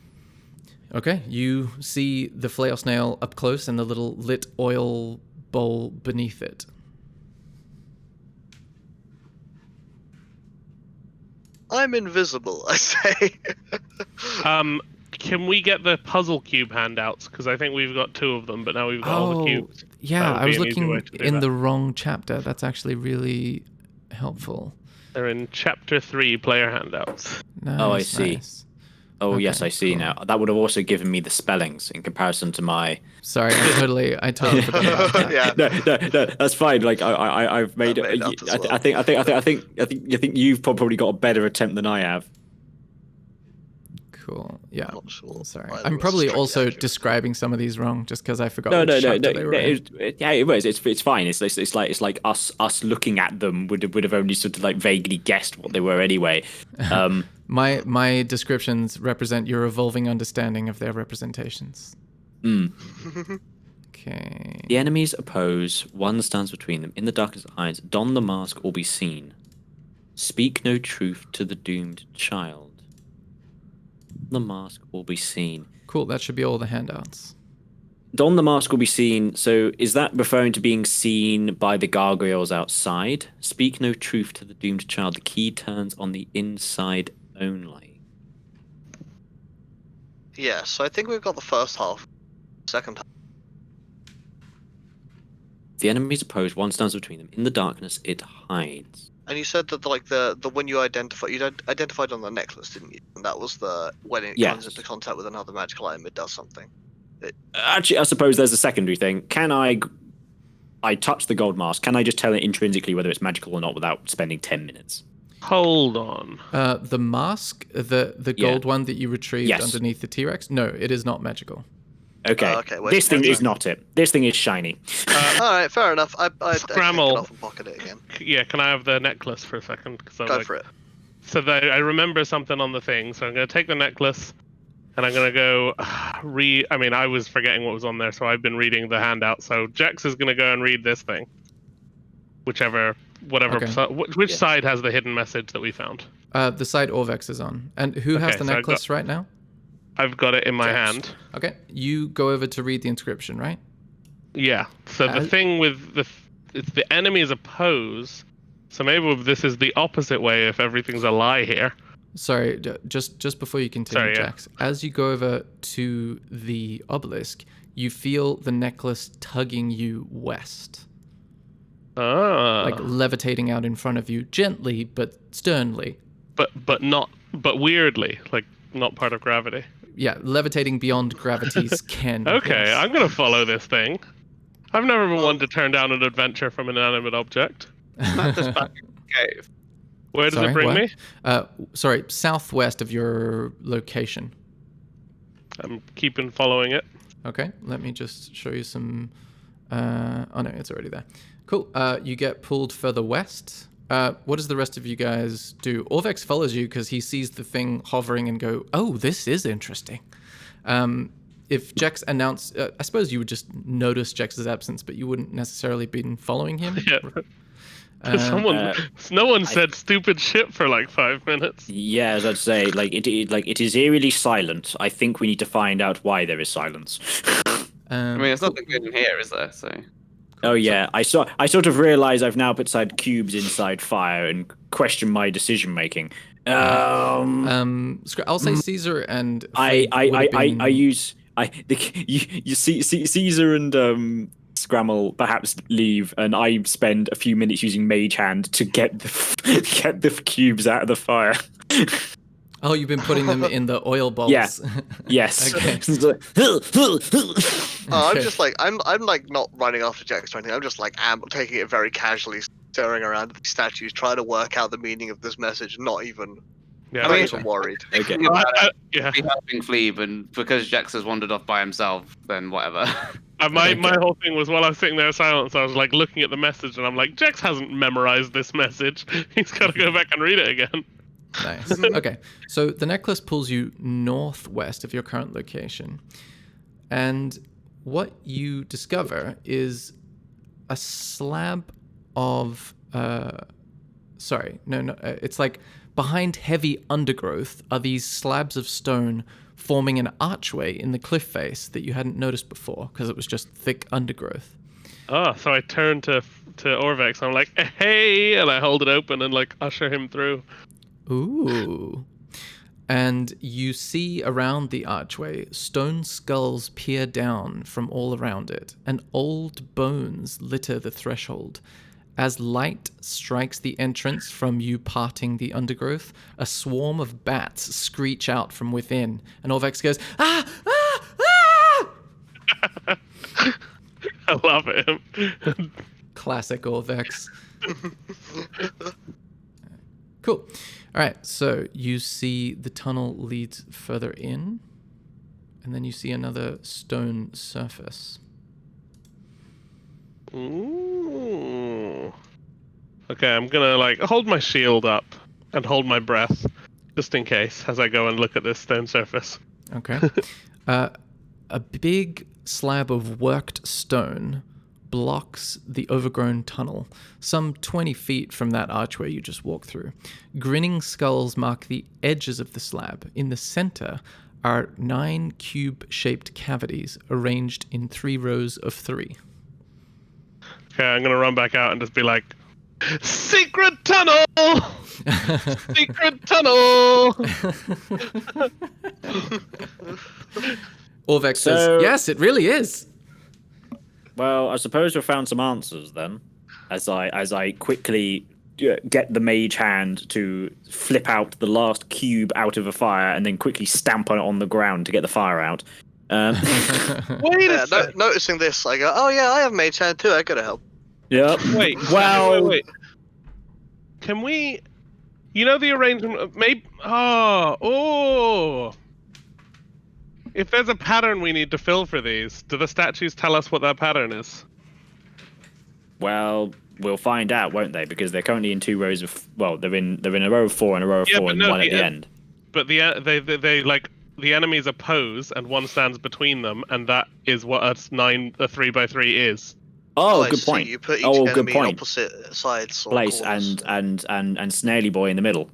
Okay, you see the flail snail up close and the little lit oil bowl beneath it. I'm invisible, I say. Can we get the puzzle cube handouts? Because I think we've got 2 of them, but now we've got all the cubes. Yeah, That would I was be an easy way looking to do in that. the wrong chapter. That's actually really helpful. They're in Chapter 3 player handouts. Nice, Oh, I see. nice. Oh, yes, Okay, I see cool. now. That would have also given me the spellings in comparison to my. Sorry, I totally forgot about that. Yeah. No, that's fine. Like I've made. I made up as well. I think you've probably got a better attempt than I have. Cool. Yeah. I'm not sure. Sorry. either I'm of us probably is also accurate. describing some of these wrong just because I forgot No, which chapter they were in. it was. It's fine. It's like us looking at them would have only sort of like vaguely guessed what they were anyway. My descriptions represent your evolving understanding of their representations. Okay. The enemies oppose. One stands between them. In the darkness hides. Don the mask or be seen. Speak no truth to the doomed child. The mask will be seen. Cool. That should be all the handouts. Don the mask will be seen. So is that referring to being seen by the gargoyles outside? Speak no truth to the doomed child. The key turns on the inside only. Yeah, so I think we've got the first half. Second half. The enemies oppose. One stands between them. In the darkness, it hides. And you said that like the when you identified on the necklace, didn't you? And that was the when it Yes. comes into contact with another magical item, it does something. Actually, I suppose there's a secondary thing. Can I touch the gold mask? Can I just tell it intrinsically whether it's magical or not without spending 10 minutes? Hold on. The mask, the Yeah. gold one that you retrieved Yes. underneath the T-Rex? No, it is not magical. Okay. Okay, wait, This thing what's is that? not it. This thing is shiny. All right, fair enough. I take it Scramble. off and pocket it again. Yeah, can I have the necklace for a second? 'Cause I'm Go like, for it. So I remember something on the thing, so I'm going to take the necklace, and I'm going to go I mean, I was forgetting what was on there, so I've been reading the handout. So Jax is going to go and read this thing. Whatever Okay. which Yeah. side has the hidden message that we found? The side Orvex is on. And who has Okay, the so I've necklace right now? I've got it in my Jax. hand. Okay. You go over to read the inscription, right? Yeah. So the thing with it's the enemies oppose. So maybe this is the opposite way if everything's a lie here. Sorry, just before you continue, Sorry, yeah. Jax. As you go over to the obelisk, you feel the necklace tugging you west. Ah. Like levitating out in front of you, gently but sternly. but weirdly, like not part of gravity. Yeah, levitating beyond gravity's ken. Okay, yes. I'm gonna follow this thing. I've never been one to turn down an adventure from an inanimate object. Not just back in the cave. Where does Sorry, it bring what? me? Sorry, southwest of your location. I'm keeping following it. Okay, let me just show you some. Oh no, it's already there. Cool. You get pulled further west. What does the rest of you guys do? Orvex follows you because he sees the thing hovering and go, "Oh, this is interesting." If Jex announced, I suppose you would just notice Jex's absence, but you wouldn't necessarily been following him. Yeah. No one said stupid shit for like 5 minutes. Yeah, as I'd say, it is eerily silent. I think we need to find out why there is silence. I mean, there's nothing good in here, is there? So. Oh yeah, I sort of realize I've now put aside cubes inside fire and question my decision making. I'll say Caesar and Fade would have been- you see Caesar and Scramble perhaps leave, and I spend a few minutes using Mage Hand to get the cubes out of the fire. Oh, you've been putting them in the oil bowls. Yeah. Yes. Okay. I'm Okay. just like I'm like not running after Jax or anything. I'm just like taking it very casually, staring around at the statues, trying to work out the meaning of this message. Not even, Yeah, not mean- even worried. Okay. yeah. Be helping Fleeb, and because Jax has wandered off by himself, then whatever. My whole thing was while I was sitting there in silence, I was like looking at the message, and I'm like, Jax hasn't memorized this message. He's got to go back and read it again. Nice. Okay. So the necklace pulls you northwest of your current location. And what you discover is a slab of... it's like behind heavy undergrowth are these slabs of stone forming an archway in the cliff face that you hadn't noticed before because it was just thick undergrowth. Oh, so I turn to Orvex. I'm like, hey, and I hold it open and like usher him through. Ooh. And you see around the archway, stone skulls peer down from all around it, and old bones litter the threshold. As light strikes the entrance from you parting the undergrowth, a swarm of bats screech out from within, and Orvex goes, ah, ah, ah! I love him. Classic Orvex. Cool. All right, so you see the tunnel leads further in, and then you see another stone surface. Ooh. Okay, I'm gonna like hold my shield up and hold my breath, just in case, as I go and look at this stone surface. Okay. A big slab of worked stone blocks the overgrown tunnel, some 20 feet from that archway you just walked through. Grinning skulls mark the edges of the slab. In the center are 9 cube-shaped cavities arranged in 3 rows of 3. Okay, I'm gonna run back out and just be like, secret tunnel! Secret tunnel! Orvex says, yes, it really is. Well, I suppose we've found some answers then. As I quickly get the mage hand to flip out the last cube out of a fire and then quickly stamp on it on the ground to get the fire out. Wait a second. Noticing this, I go, oh yeah, I have mage hand too, I gotta help. Yep. Wait. Wait. Can we... You know the arrangement... Maybe... Oh. If there's a pattern we need to fill for these, do the statues tell us what that pattern is? Well, we'll find out, won't they? Because they're currently in 2 rows of... Well, they're in a row of 4 and a row of 4 and one at the end. But they like... The enemies oppose and one stands between them, and that is what a 3x3 is. Oh, I good see. point. You put each good enemy in point. opposite sides or Place corners. and Snaily Boy in the middle.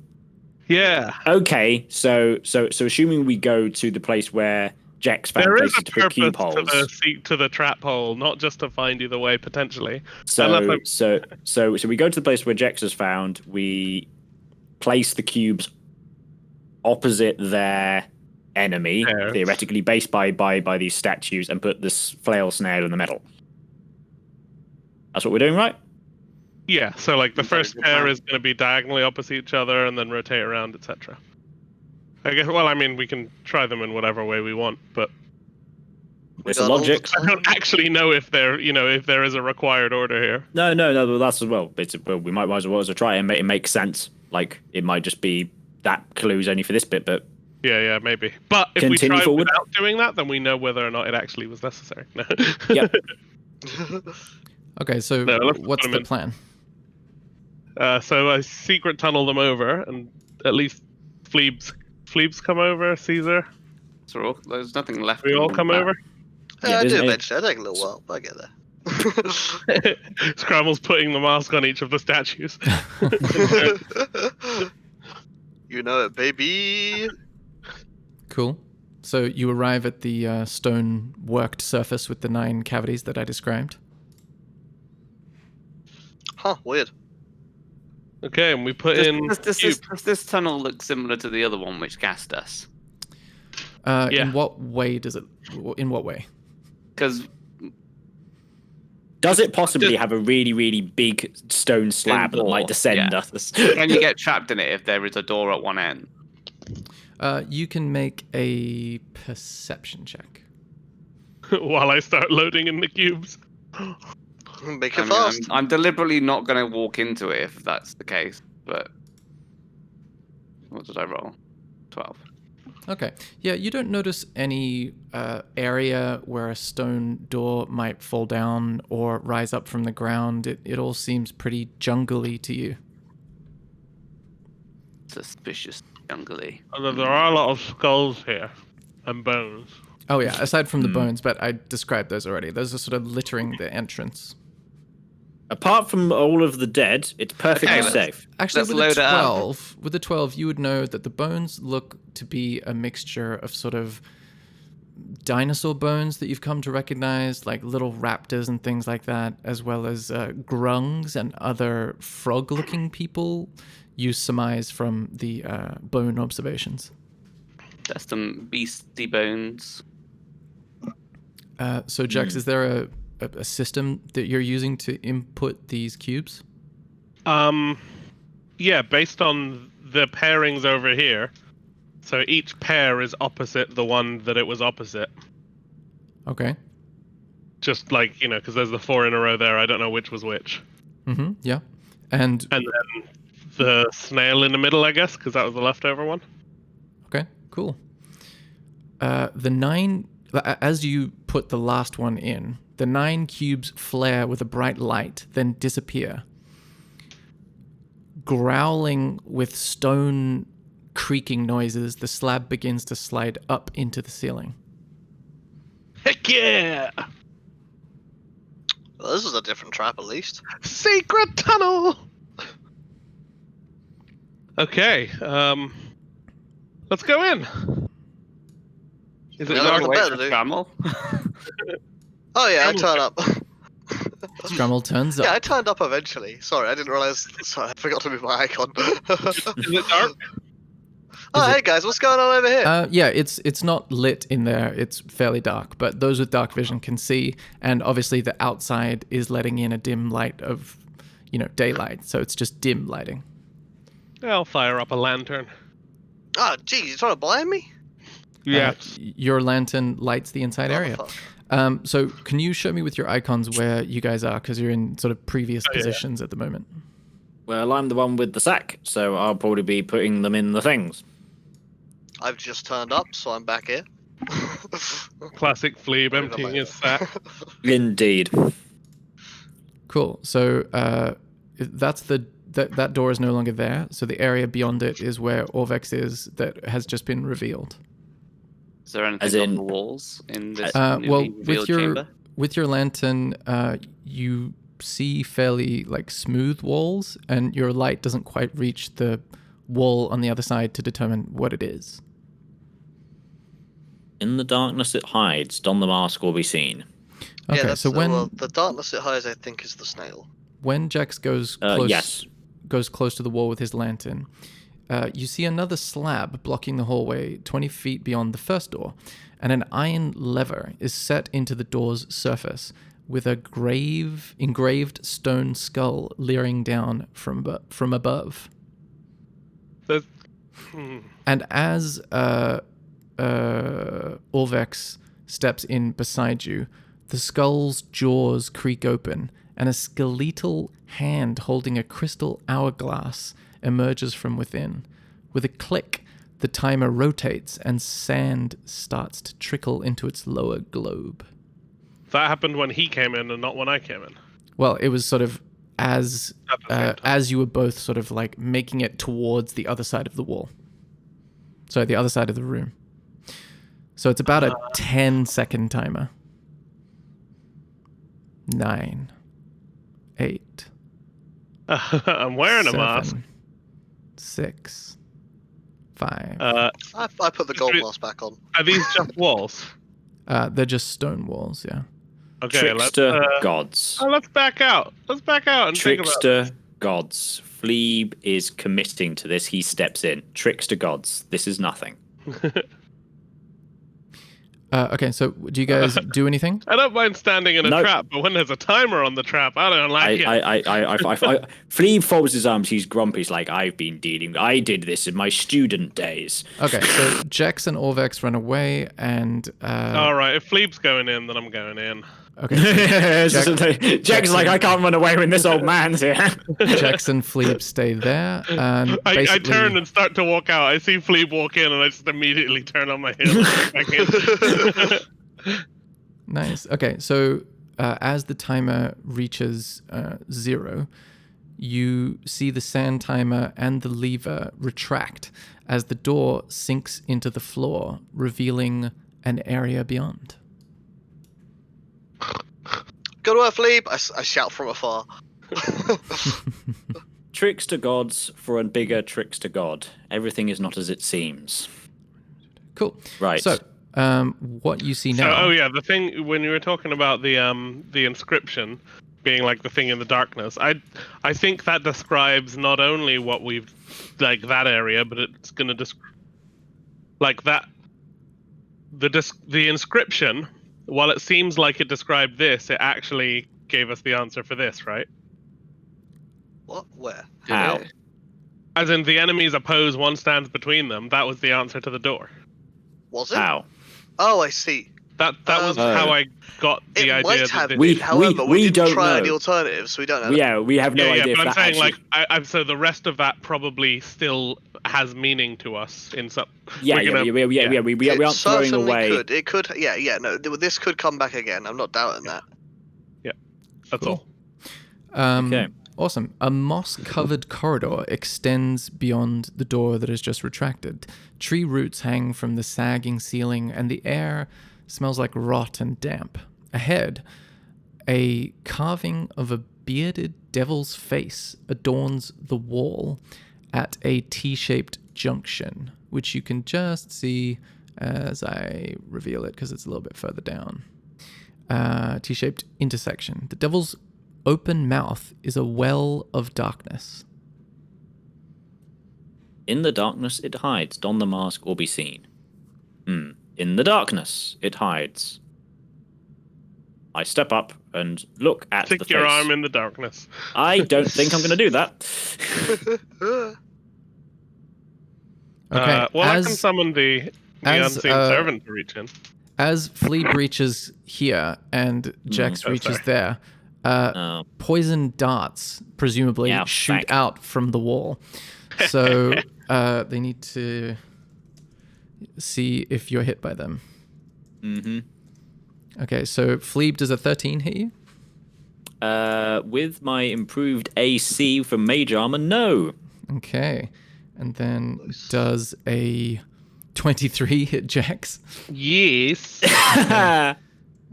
Yeah. Okay, so assuming we go to the place where Jex found There is places a to put cube purpose holes. to the trap hole, not just to find you the way potentially. So we go to the place where Jex has found. We place the cubes opposite their enemy, There. theoretically based by these statues, and put this flail snail in the middle. That's what we're doing, right? Yeah. So like the Very first good pair plan. is going to be diagonally opposite each other, and then rotate around, etc. I guess. Well, I mean, we can try them in whatever way we want, but There's got a all the logic. I don't actually know if there is a required order here. No, that's as well. We might as well try it. It makes sense. Like, it might just be that clue's only for this bit, but Yeah, maybe. But if we Continue try forward. without doing that, then we know whether or not it actually was necessary. No. Yep. Okay, so No, let's what's put 'em the in. plan? So I secret tunnel them over, and at least Phlebes come over. Caesar, So there's nothing left. we in all the come map. over. Yeah, I do there's no- eventually. I take a little while, but I get there. Scrabble's putting the mask on each of the statues. You know it, baby. Cool. So you arrive at the stone worked surface with the 9 cavities that I described. Huh, weird. Okay, and we put in. Does this tunnel look similar to the other one which gassed us? Yeah. In what way does it? In what way? Because does it possibly have a really, really big stone slab that door, might descend yeah. us? can you get trapped in it if there is a door at one end? You can make a perception check. While I start loading in the cubes. Make I it mean, fast. I'm deliberately not going to walk into it if that's the case. But what did I roll? 12. Okay. Yeah, you don't notice any area where a stone door might fall down or rise up from the ground. It all seems pretty jungly to you. Suspicious, youngly. Although there are a lot of skulls here and bones. Oh yeah, aside from the bones, but I described those already. Those are sort of littering the entrance. Apart from all of the dead, it's perfectly Okay, safe. Actually, Let's with load it the up. 12, you would know that the bones look to be a mixture of sort of dinosaur bones that you've come to recognize, like little raptors and things like that, as well as grungs and other frog-looking people you surmise from the bone observations. There's some beastie bones. So, Jax, is there a system that you're using to input these cubes? Yeah, based on the pairings over here. So each pair is opposite the one that it was opposite. Okay. Just like, because there's the 4 in a row there. I don't know which was which. Mm-hmm. Yeah. And And then the snail in the middle, I guess, because that was the leftover one. okay, cool. The 9, as you put the last one in, the 9 cubes flare with a bright light, then disappear. Growling with stone creaking noises, the slab begins to slide up into the ceiling. Heck yeah! Well, this is a different trap, at least. Secret tunnel! Okay, let's go in. Is it Yeah, dark? that's Wait better for do. Scramble. Oh yeah, I turn up. Scrummel turns Yeah, up. I turned up eventually. Sorry, I didn't realize. Sorry, I forgot to move my icon. Is it dark? Oh, hey guys, what's going on over here? Yeah, it's not lit in there. It's fairly dark, but those with dark vision can see, and obviously the outside is letting in a dim light of, daylight. So it's just dim lighting. I'll fire up a lantern. Oh, geez, you trying to blind me? Yes. Your lantern lights the inside area. Motherfucker. So can you show me with your icons where you guys are? Because you're in sort of previous yeah. positions at the moment. Well, I'm the one with the sack, so I'll probably be putting them in the things. I've just turned up, so I'm back here. Classic Fleeb Wait a emptying minute. his sack. Indeed. Cool. So that's that door is no longer there. So the area beyond it is where Orvex is that has just been revealed. Is there anything As on in- the walls in this Well, newly with revealed your chamber? with your lantern, you see fairly like smooth walls, and your light doesn't quite reach the wall on the other side to determine what it is. In the darkness it hides, don the mask will be seen. Okay, Yeah, that's so when the darkness it hides, I think, is the snail. when Jax goes close Yes. goes close to the wall with his lantern, you see another slab blocking the hallway 20 feet beyond the first door, and an iron lever is set into the door's surface with a engraved stone skull leering down from above. There's- And as Orvex steps in beside you, the skull's jaws creak open, and a skeletal hand holding a crystal hourglass emerges from within. With a click, the timer rotates and sand starts to trickle into its lower globe. That happened when he came in and not when I came in. Well, it was sort of as At the same time. as you were both sort of like making it towards the other side of the wall. So the other side of the room. So it's about a 10-second timer. 9, 8, I'm wearing a mask. 7, 6, 5. I put the gold Three- mask back on. Are these just walls? They're just stone walls, yeah. Okay, Trickster gods. let's back out. Let's back out and think about Trickster gods. Fleeb is committing to this. He steps in. Trickster gods. This is nothing. Okay, so do you guys do anything? I don't mind standing in a No. trap, but when there's a timer on the trap, I don't like it. Fleeb folds his arms. He's grumpy. He's like, I did this in my student days. Okay, so Jax and Orvex run away, and All right, if Fleeb's going in, then I'm going in. okay, Jack's like, I can't run away when this old man's here. Jax and Fleeb stay there, and I basically, turn and start to walk out. I see Fleeb walk in, and I just immediately turn on my heel and get back in. Nice. Okay, so as the timer reaches 0, you see the sand timer and the lever retract as the door sinks into the floor, revealing an area beyond. Go to Earth, Leap! I shout from afar. Tricks to gods for a bigger tricks to god. Everything is not as it seems. Cool. Right. So, what you see So, now... the thing when you were talking about the inscription being like the thing in the darkness, I think that describes not only what we've like that area, but it's going to like that the inscription. While it seems like it described this, it actually gave us the answer for this, right? What? Where? How? As in, the enemies oppose, one stands between them. That was the answer to the door. Was it? How? Oh, I see. That was Oh. how I got the It idea. might that have this- been. However, we didn't don't try know. any alternatives, so we don't know. Yeah, we have no yeah, idea but if I'm that saying actually... like, so the rest of that probably still has meaning to us in some. Yeah, we're gonna- we It aren't throwing certainly away... could. It could. Yeah. No, this could come back again. I'm not doubting that. That's Cool. all. Okay. Awesome. A moss-covered corridor extends beyond the door that is just retracted. Tree roots hang from the sagging ceiling, and the air smells like rot and damp. Ahead, a carving of a bearded devil's face adorns the wall at a T-shaped junction, which you can just see as I reveal it because it's a little bit further down. T-shaped intersection. The devil's open mouth is a well of darkness. In the darkness it hides, don the mask or be seen. In the darkness it hides. I step up and look at the Stick your face. arm in the darkness. I don't think I'm going to do that. Okay. Well, I can summon the as, unseen servant to reach in. As Flea reaches here and Jax reaches there, poison darts presumably Yeah, shoot thank- out from the wall. So they need to see if you're hit by them. Mm-hmm. Okay, so Fleeb, does a 13 hit you? With my improved AC for mage armor, no. Okay. And then does a 23 hit Jax? Yes.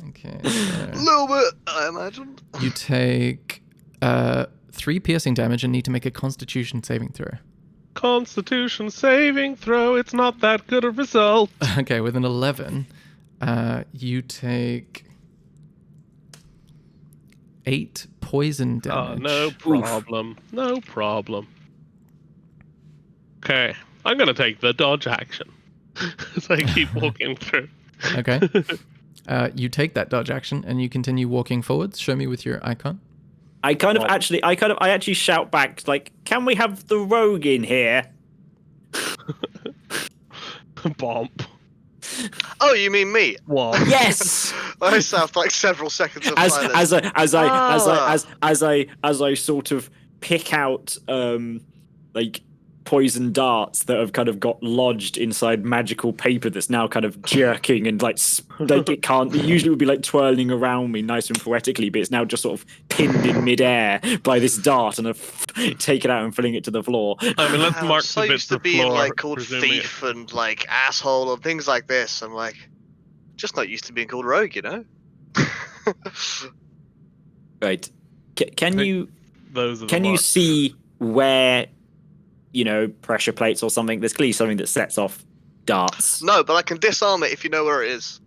Okay. A So little bit, I imagine. you take 3 piercing damage and need to make a constitution saving throw. Constitution saving throw. It's not that good a result. Okay, with an 11, you take 8 poison Oh, damage. no problem. No problem. Okay, I'm gonna take the dodge action as I keep walking through. Okay. You take that dodge action and you continue walking forwards. Show me with your icon. I actually shout back like, "Can we have the rogue in here?" Bump. Oh, you mean me? Whoa. Yes. I just have like several seconds of as silence. I sort of pick out like poison darts that have kind of got lodged inside magical paper that's now kind of jerking and like it can't. It usually would be like twirling around me nice and poetically, but it's now just sort of pinned in midair by this dart, and I've taken it out and filling it to the floor. I mean, let's I'm mark so the bits used to of being floor. like called presuming thief and like asshole and things like this. I'm like, just not used to being called rogue, you know. Right? Can you Those are the can you marks. see where, you know, pressure plates or something? There's clearly something that sets off darts. No, but I can disarm it if you know where it is.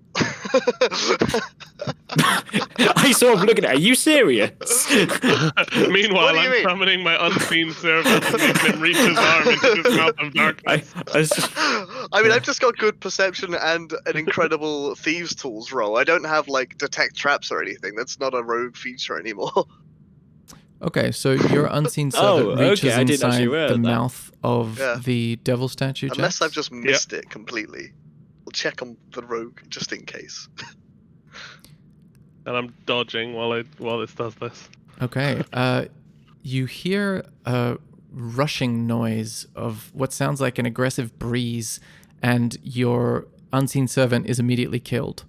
I sort of looking at it. Are you serious? Meanwhile, What do you I'm mean? summoning my unseen servant to make him reach his arm into this mouth of darkness. I mean, I've just got good perception and an incredible thieves' tools roll. I don't have like detect traps or anything. That's not a rogue feature anymore. Okay, so your unseen servant reaches I didn't actually inside realize the that. mouth of Yeah. the devil statue. Unless Jax? I've just missed it completely. We'll check on the rogue just in case. And I'm dodging while this does this. Okay. You hear a rushing noise of what sounds like an aggressive breeze, and your unseen servant is immediately killed.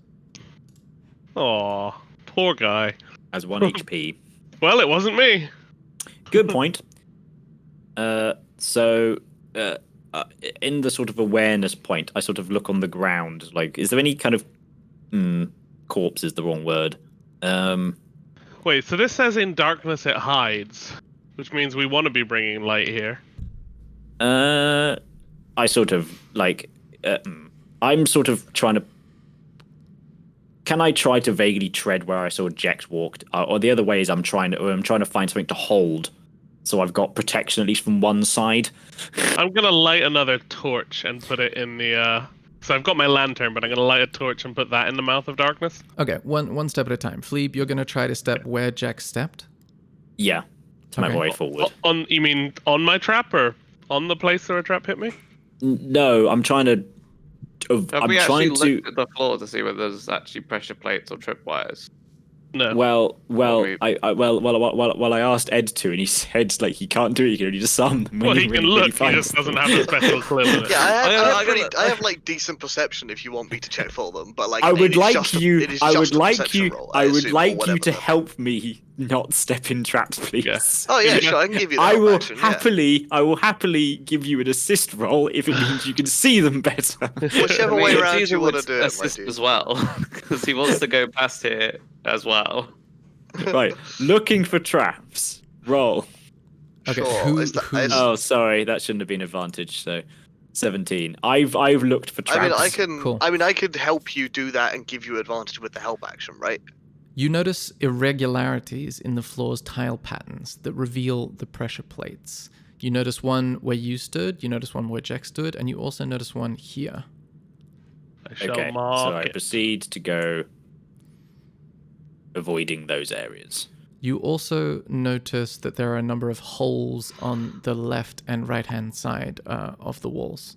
Aw, poor guy. As 1 HP. Well, it wasn't me. Good point. So, in the sort of awareness point, I sort of look on the ground. Like, is there any kind of corpse is the wrong word. Wait, so this says in darkness it hides, which means we want to be bringing light here. I sort of like. I'm sort of trying to. Can I try to vaguely tread where I saw Jex walked, or the other way is I'm trying to find something to hold, so I've got protection at least from one side. I'm gonna light another torch and put it in the. So I've got my lantern, but I'm gonna light a torch and put that in the mouth of darkness. Okay, one step at a time. Fleeb, you're gonna try to step where Jack stepped. Yeah, to my way forward. You mean on my trap or on the place where a trap hit me? No, I'm trying to. Have we actually looked at the floor to see whether there's actually pressure plates or tripwires? No. Well, I asked Ed to, and he said like he can't do it. He can only disarm them. Well, he can look. He just doesn't have a special clue in it. Yeah, I have like decent perception if you want me to check for them, but like I would it is like just a- you. it is I just would a like perception you. roll, I would assume, or like you whatever to the- help me not step in traps, please. Yeah. Oh yeah, sure, I can give you that. I will action, yeah. I will happily give you an assist roll if it means you can see them better. Whichever way it's around easier you want to with do it, my assist dude. as well, because he wants to go past here as well. Right, looking for traps. Roll. Okay, Sure, who? is that- who- is- Oh, sorry, that shouldn't have been advantage. So, 17. I've looked for traps. I mean, I can. Cool. I mean, I could help you do that and give you advantage with the help action, right? You notice irregularities in the floor's tile patterns that reveal the pressure plates. You notice one where you stood, you notice one where Jack stood, and you also notice one here. I shall Okay, so mark I it. proceed to go avoiding those areas. You also notice that there are a number of holes on the left and right-hand side of the walls.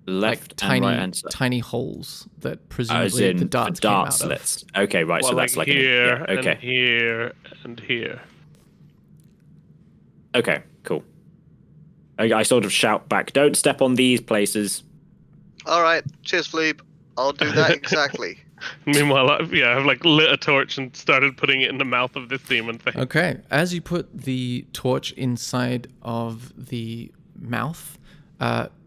Left Like tiny, and right hand side. tiny holes that As presumably in the darts the dart came out slits. Okay, right. Well, so that's like here yeah, okay. and here and here. Okay, cool. I sort of shout back, "Don't step on these places." All right, cheers, Fleeb. I'll do that exactly. Meanwhile, I've like lit a torch and started putting it in the mouth of this demon thing. of. Okay, as you put the torch inside of the mouth,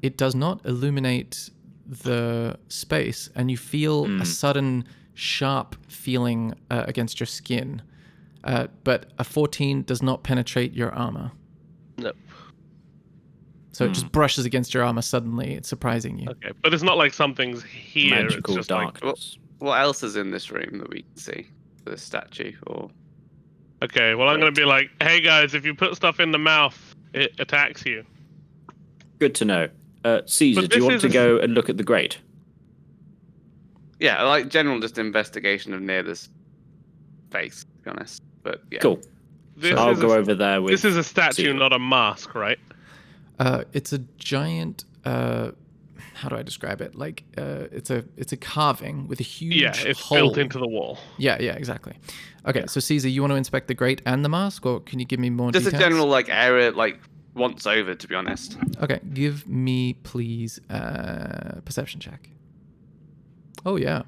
it does not illuminate the space, and you feel a sudden sharp feeling against your skin. But a 14 does not penetrate your armor. Nope. So it just brushes against your armor suddenly, it's surprising you. Okay, but it's not like something's here. Magical it's just like, darkness. What else is in this room that we can see? The statue, or okay, well, I'm going to be like, hey guys, if you put stuff in the mouth, it attacks you. Good to know. Caesar, But do you this want is to a- go and look at the grate? yeah, like general just investigation of near this face. To be honest, but yeah, Cool. This I'll is go a, over there with. This is a statue, Caesar. not a mask, right? It's a giant. How do I describe it? Like, it's a carving with a huge Yeah, it's hole. built into the wall. Yeah, exactly. Okay, so Caesar, you want to inspect the grate and the mask, or can you give me more just details? a general like area, like once over. To be honest, Okay, give me please perception check. Oh yeah.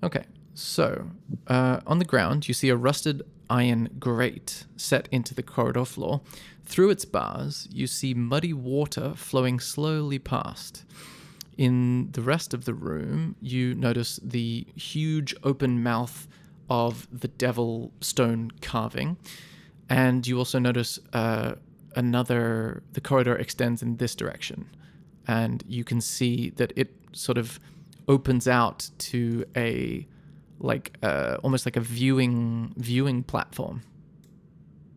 Okay, so on the ground you see a rusted iron grate set into the corridor floor. Through its bars, you see muddy water flowing slowly past. In the rest of the room, you notice the huge open mouth of the devil stone carving, and you also notice the corridor extends in this direction, and you can see that it sort of opens out to a almost like a viewing platform.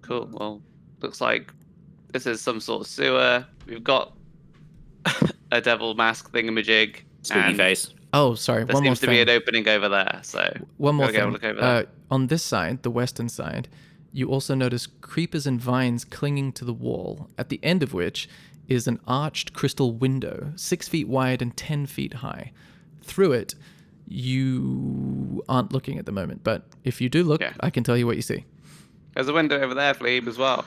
cool. Well, looks like this is some sort of sewer. We've got a devil mask thingamajig. Spooky and face. Oh, sorry. There One more seems to be thing. an opening over there. So One more gotta go thing. look over there. On this side, the western side, you also notice creepers and vines clinging to the wall, at the end of which is an arched crystal window, 6 feet wide and 10 feet high. Through it, you aren't looking at the moment, but if you do look, Yeah. I can tell you what you see. There's a window over there, Fleeb, as well.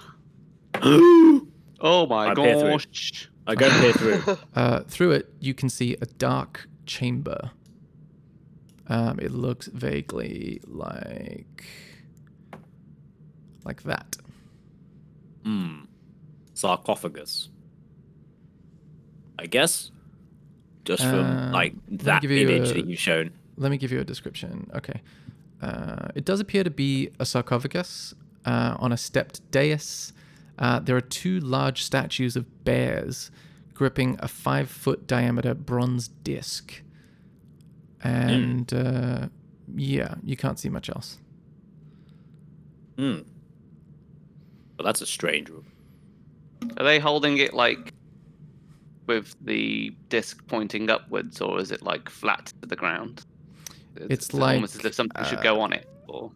Oh my I peer through. gosh. I go peer through. Through it, you can see a dark chamber. It looks vaguely like that. Sarcophagus. I guess. Just from Let me that give you image a- that you've shown. Let me give you a description. Okay. It does appear to be a sarcophagus on a stepped dais. There are 2 large statues of bears gripping a 5-foot diameter bronze disc. And yeah, you can't see much else. But that's a strange room. Are they holding it like with the disc pointing upwards, or is it like flat to the ground? It's almost like, as if something should go on it. Or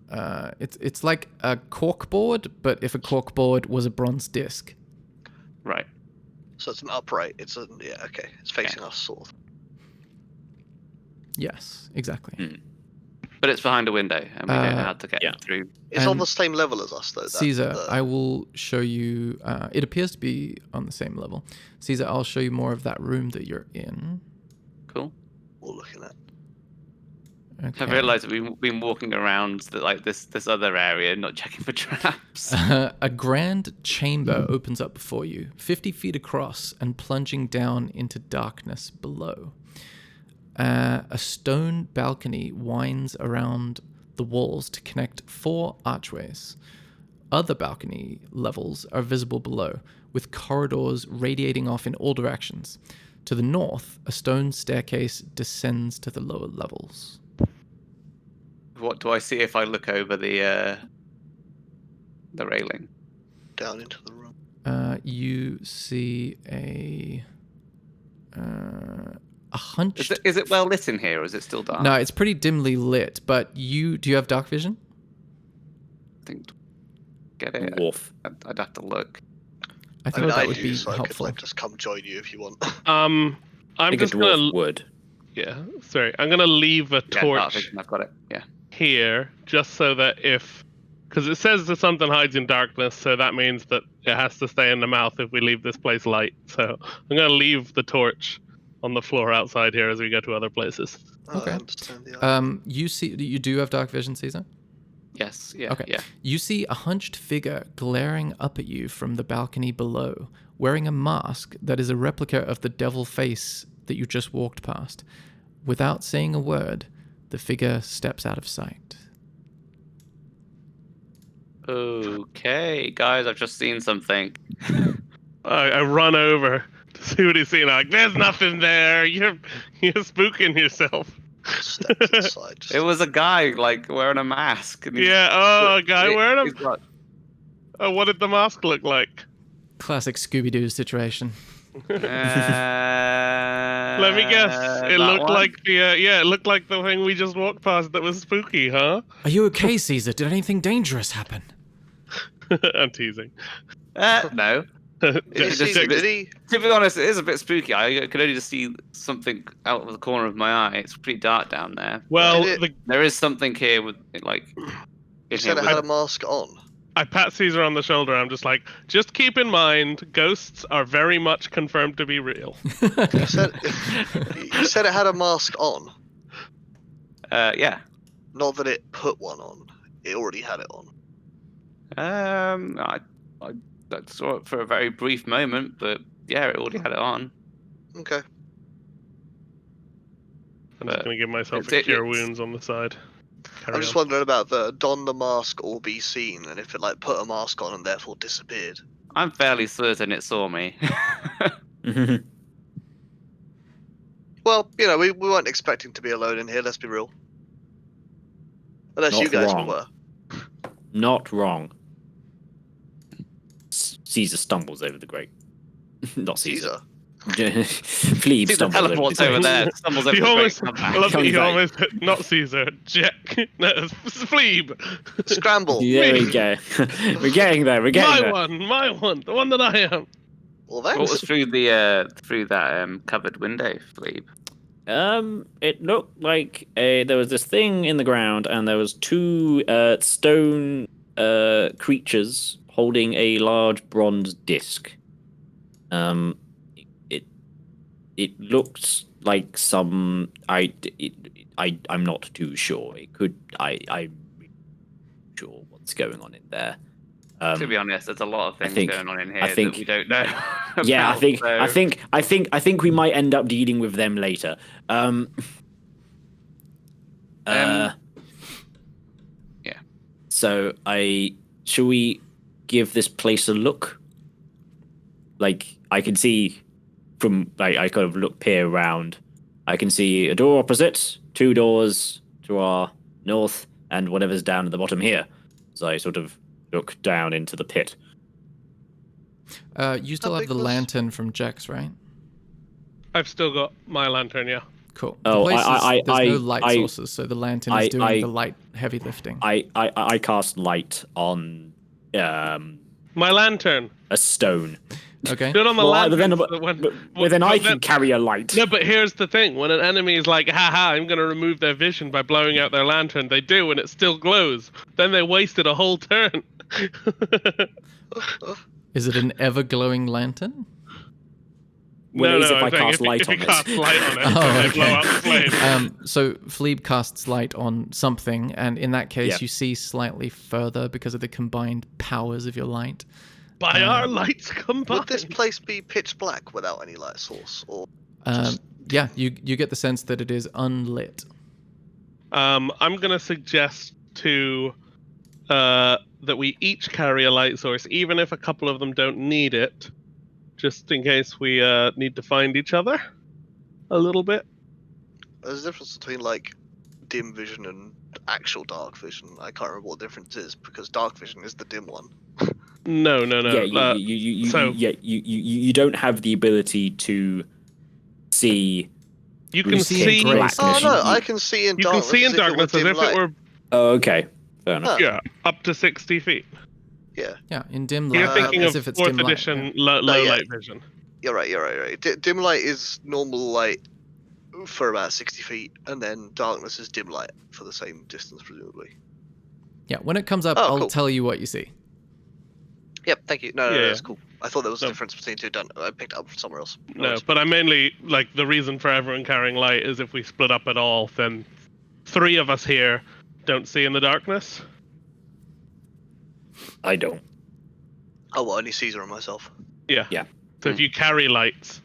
It's like a corkboard, but if a corkboard was a bronze disc. right. So it's an upright. It's facing us, sort of. Yes, exactly. But it's behind a window, and we don't know how to get through. It's on And the same level as us, though. Caesar, I will show you. It appears to be on the same level. Caesar, I'll show you more of that room that you're in. Cool. We're looking at. Okay. I've realised that we've been walking around this other area, not checking for traps. A grand chamber opens up before you, 50 feet across and plunging down into darkness below. A stone balcony winds around the walls to connect 4 archways. Other balcony levels are visible below, with corridors radiating off in all directions. To the north, a stone staircase descends to the lower levels. What do I see if I look over the railing? Down into the room. You see a hunched... Is it well lit in here, or is it still dark? No, it's pretty dimly lit, but do you have dark vision? I think get it. Dwarf. I'd have to look. I thought that would do, be so I could helpful. just come join you if you want. I'm think a just dwarf gonna. would. Yeah, sorry. I'm gonna leave a Yeah, dark torch vision, I've got it. Yeah. here just so that because it says that something hides in darkness, so that means that it has to stay in the mouth if we leave this place light. So I'm gonna leave the torch on the floor outside here as we go to other places. Okay. I understand the idea. You do have dark vision, Caesar? Yes. Yeah. Okay. Yeah. You see a hunched figure glaring up at you from the balcony below, wearing a mask that is a replica of the devil face that you just walked past. Without saying a word, the figure steps out of sight. Okay, guys, I've just seen something. I run over to see what he's seeing. I'm like, there's nothing there. You're spooking yourself. Steps inside. It was a guy wearing a mask. And A guy wearing he's got- Oh, what did the mask look like? Classic Scooby-Doo situation. Let me guess. It looked like it looked like the thing we just walked past that was spooky, huh? Are you okay, Caesar? Did anything dangerous happen? I'm teasing. No. Did he? To be honest, it is a bit spooky. I could only just see something out of the corner of my eye. It's pretty dark down there. Well, There is something here with You said it had a mask on. I pat Caesar on the shoulder. I'm just like, just keep in mind, ghosts are very much confirmed to be real. You said it had a mask on. Yeah. Not that it put one on. It already had it on. I saw it for a very brief moment, but yeah, it already had it on. Okay. I'm just gonna give myself it's- a cure it's- wounds on the side. Carry I'm just on. wondering about the don the mask or be seen, and if it put a mask on and therefore disappeared. I'm fairly certain it saw me. Well, we weren't expecting to be alone in here. Let's be real. Unless Not you guys wrong. were. Not wrong. Caesar stumbles over the grate. Not Caesar. Plebe See the stumbles over the teleports over grate. there. Stumbles over He the almost, grate. I love that Coming he back. almost, not Caesar, Jack, no, Plebe. Scramble. There we go. We're getting there. We're getting there. My one, the one that I am. Well, What thanks. was through that covered window, Philippe? It looked like there was this thing in the ground, and there was 2 stone creatures holding a large bronze disc. It looked like some. I'm not too sure. It could. I'm sure what's going on in there. To be honest, there's a lot of things think- going on in here I think- that we don't know. Yeah, about, I think we might end up dealing with them later. Yeah. So shall we give this place a look? Like I can see from I kind of peer around. I can see a door opposite, 2 doors to our north, and whatever's down at the bottom here. So I sort of look down into the pit. You still How have the big was- lantern from Jax, right? I've still got my lantern, yeah. Cool. Oh, there's no I- light I- sources, so the lantern is doing I- the light heavy lifting. I cast light on My lantern. a stone. Okay. Do it on the Well, lantern. but then I can carry a light. No, but here's the thing. When an enemy is like, haha, I'm going to remove their vision by blowing out their lantern, they do, and it still glows. Then they wasted a whole turn. Is it an ever glowing lantern? Well, it is if I I'm saying cast light if on you it. cast light on it, Oh, then they okay. blow out the flame. So Fleeb casts light on something, and in that case, Yeah. you see slightly further because of the combined powers of your light. By our lights combined. Would this place be pitch black without any light source, or Yeah, you get the sense that it is unlit. I'm going to suggest that we each carry a light source, even if a couple of them don't need it, just in case we need to find each other a little bit. there's a difference between like dim vision and actual dark vision? I can't remember what the difference is because dark vision is the dim one. No. Yeah, you don't have the ability to see. You can see see. in grace. Oh Darkness. no, I can see in You can darkness. see in as if it were darkness as dim if light. it were Oh, okay, fair enough. yeah up to 60 feet. Yeah, Yeah, in dim light, You're thinking as of if it's 4th dim light. edition yeah. low yeah. light vision. you're right. Dim light is normal light for about 60 feet, and then darkness is dim light for the same distance, presumably. Yeah, when it comes up, Oh, I'll cool. tell you what you see. Yep, thank you. No, Yeah. that's cool. I thought there was a No. difference between two. Done. I picked it up from somewhere else. No, but I mainly like the reason for everyone carrying light is if we split up at all, then 3 of us here don't see in the darkness. I don't. Oh, well, only Caesar and myself. Yeah. Yeah. So if you carry lights,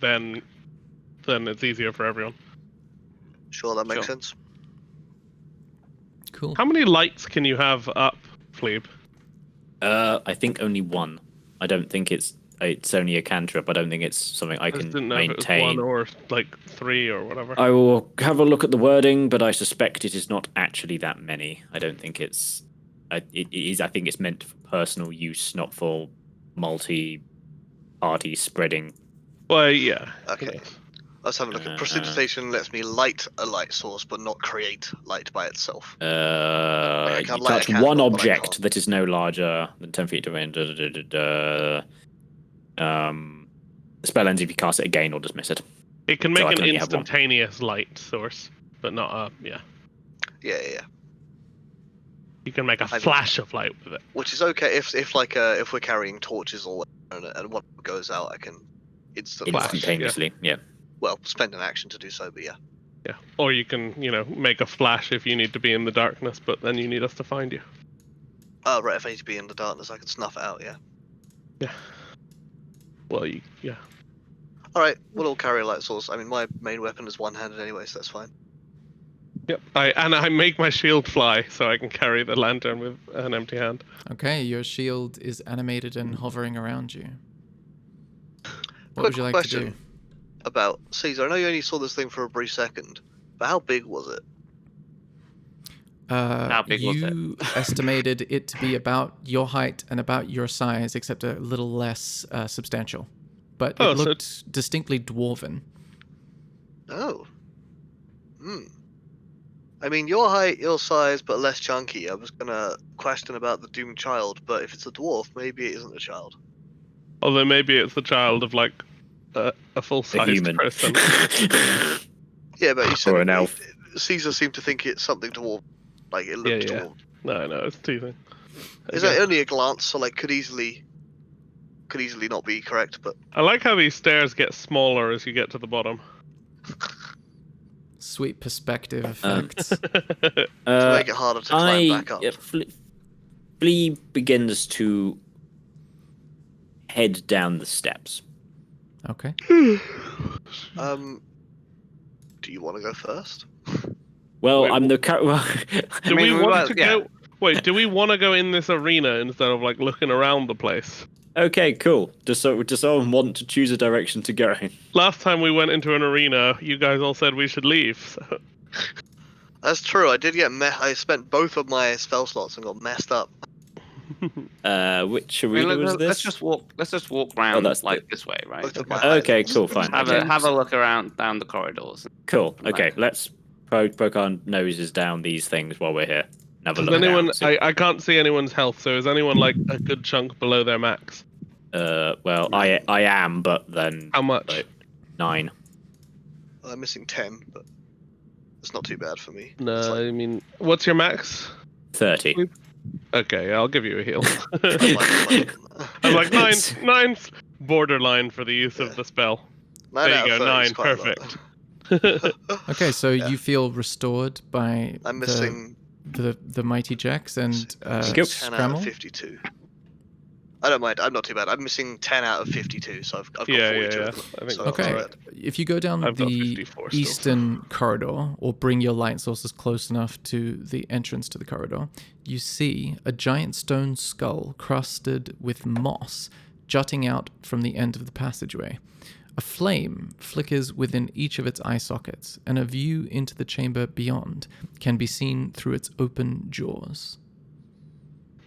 then it's easier for everyone. Sure, that makes Sure. sense. Cool. How many lights can you have up, Fleeb? I think only one. I don't think it's only a cantrip. I don't think it's something I I just can didn't know if it was maintain. 1 or like 3 or whatever. I will have a look at the wording, but I suspect it is not actually that many. I don't think it's. It is. I think it's meant for personal use, not for multi-party spreading. Well, yeah. Okay. Let's have a look at precipitation. Lets me light a light source, but not create light by itself. I You can't light a touch candle, one but I object can't. that is no larger than 10 feet away. The spell ends if you cast it again or dismiss it. It can So make I an can only have one. instantaneous light source, but not a yeah. Yeah. You can make a I- flash of light with it. Which is okay if if we're carrying torches or whatever, and one goes out, I can instantly Flash, Instantaneously, yeah. well spend an action to do so. But yeah. Yeah. Or you can, make a flash if you need to be in the darkness, but then you need us to find you. Oh right, if I need to be in the darkness, I can snuff it out. Yeah. Yeah. Well, yeah. All right, we'll all carry a light source. I mean, my main weapon is one-handed anyway, so that's fine. Yep. I make my shield fly so I can carry the lantern with an empty hand. Okay, your shield is animated and hovering around you. What Quick would you like question to do? about Caesar. I know you only saw this thing for a brief second, but how big was it? How big was it? You estimated it to be about your height and about your size, except a little less substantial. But Oh, it so looked distinctly dwarven. Oh. I mean, your height, your size, but less chunky. I was gonna question about the doomed child, but if it's a dwarf, maybe it isn't a child. Although maybe it's the child of like a A full-sized human. person. Yeah, but you said Or an elf. Caesar seemed to think it's something dwarf. Like it looked Yeah. dwarf. No, it's teasing. Is it only a glance? So like could easily not be correct, but I like how these stairs get smaller as you get to the bottom. Sweet perspective Um, effects. to make it harder to climb back up. Yeah, Flea begins to head down the steps. Okay. Do you want to go first? Well, Wait, I'm the Do we want to yeah. go? Wait, do we want to go in this arena instead of like looking around the place? Okay, cool. Does someone want to choose a direction to go in? Last time we went into an arena, you guys all said we should leave. So. That's true. I did get I spent both of my spell slots and got messed up. Which arena was this? Let's just walk around that's this way, right? Both of my Okay, items. cool, fine. Have a look around down the corridors. Cool. Okay, let's poke our noses down these things while we're here. Have a Does look anyone? down, see- I can't see anyone's health. So is anyone like a good chunk below their max? Well, I am, but then How much? like, 9. I'm missing 10, but it's not too bad for me. No, It's like- I mean, what's your max? 30. Okay, I'll give you a heal. I'm like, I'm like nine's borderline for the use of the spell. nine There out you of go, 30 is 9, quite a lot. perfect. Okay, so Yeah. you feel restored by I'm missing the mighty Jax and 10 out of Scramble. 52. I don't mind. I'm not too bad. I'm missing 10 out of 52, so I've got Yeah, 42 yeah. of them. I think So that's Okay, alright. if you go down I've got the 54 still. eastern corridor, or bring your light sources close enough to the entrance to the corridor, you see a giant stone skull crusted with moss jutting out from the end of the passageway. A flame flickers within each of its eye sockets, and a view into the chamber beyond can be seen through its open jaws.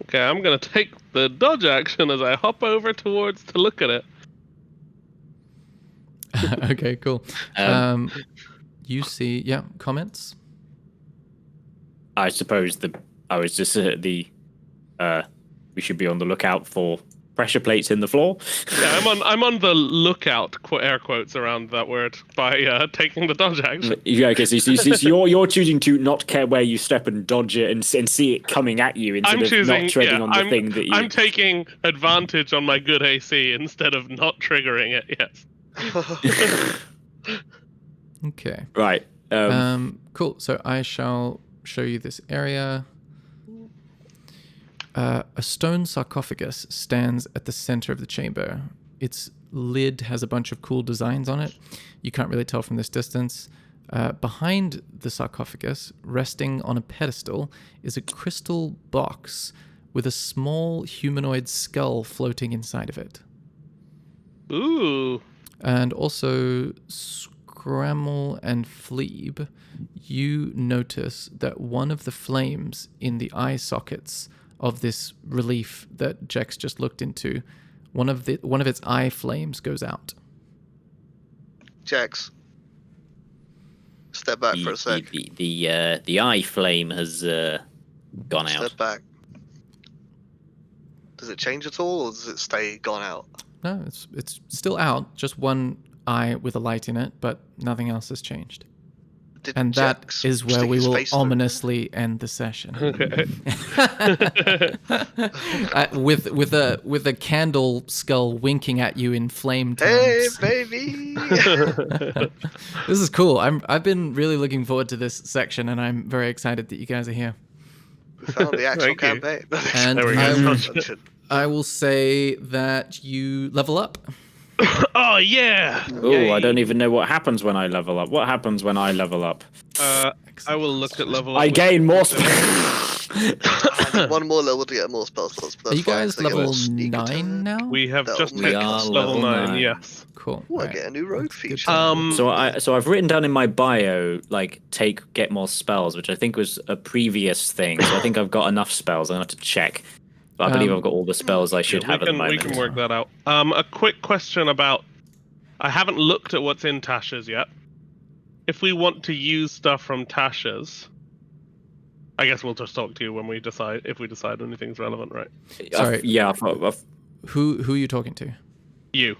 Okay, I'm gonna take the dodge action as I hop over towards to look at it. Okay, cool. You see, yeah, comments? I suppose I was just we should be on the lookout for pressure plates in the floor. Yeah, I'm on the lookout, air quotes around that word, by taking the dodge action. Yeah, okay, so you're choosing to not care where you step and dodge it and see it coming at you instead I'm of choosing, not treading yeah, on the thing that you. I'm taking advantage on my good AC instead of not triggering it. Yes. Okay. Right. Cool. So I shall show you this area. A stone sarcophagus stands at the center of the chamber. Its lid has a bunch of cool designs on it. You can't really tell from this distance. Behind the sarcophagus, resting on a pedestal, is a crystal box with a small humanoid skull floating inside of it. Ooh. And also, Scramble and Fleeb, you notice that one of the flames in the eye sockets of this relief that Jex just looked into, one of its eye flames goes out. Jax, step back for a sec. The eye flame has gone out. Step back. Does it change at all, or does it stay gone out? No, it's still out, just one eye with a light in it, but nothing else has changed. Did And that Jax is where stick we his will face through? ominously end the session. Okay. With a candle skull winking at you in flame Hey, tongues. baby! This is cool. I've been really looking forward to this section, and I'm very excited that you guys are here. We found the actual Thank you. campaign. And There we go. I will say that you level up. Oh yeah. Oh, I don't even know what happens when I level up. What happens when I level up? I will look at level. I up gain more I need one more level to get more spell slots. But Are that's you fine, guys so I get a level sneak 9 attack. now? We have That'll just make hit us level level 9. 9. Yes. Cool. Ooh, I Right. get a new rogue feature. So I've written down in my bio like get more spells, which I think was a previous thing. So I think I've got enough spells. I'm gonna have to check. But I believe I've got all the spells I should have at the we moment. can work that out. A quick question about. I haven't looked at what's in Tasha's yet. If we want to use stuff from Tasha's, I guess we'll just talk to you when we decide if we decide anything's relevant, right? Sorry. I've Who are you talking to? You.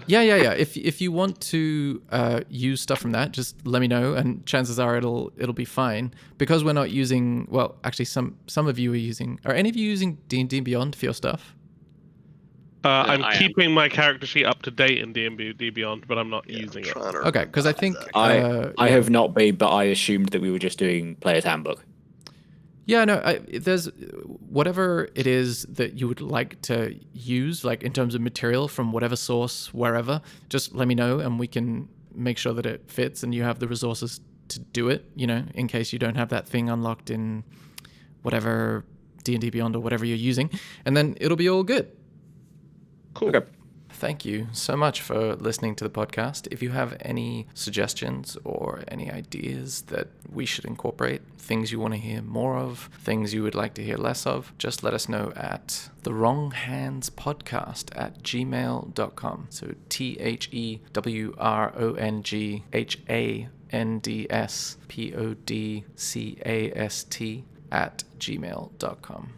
Yeah. If you want to use stuff from that, just let me know, and chances are it'll be fine. Because we're not using. Well, actually, some of you are using. Are any of you using D&D Beyond for your stuff? I'm I am. keeping my character sheet up to date in D&D Beyond, but I'm not using it. Trying to Okay, because I think I have not been, but I assumed that we were just doing Player's Handbook. Yeah, no, there's whatever it is that you would like to use, like in terms of material from whatever source, wherever, just let me know and we can make sure that it fits and you have the resources to do it, in case you don't have that thing unlocked in whatever D&D Beyond or whatever you're using. And then it'll be all good. Cool. Okay. Thank you so much for listening to the podcast. If you have any suggestions or any ideas that we should incorporate, things you want to hear more of, things you would like to hear less of, just let us know at thewronghandspodcast@gmail.com. So THEWRONGHANDSPODCAST@gmail.com.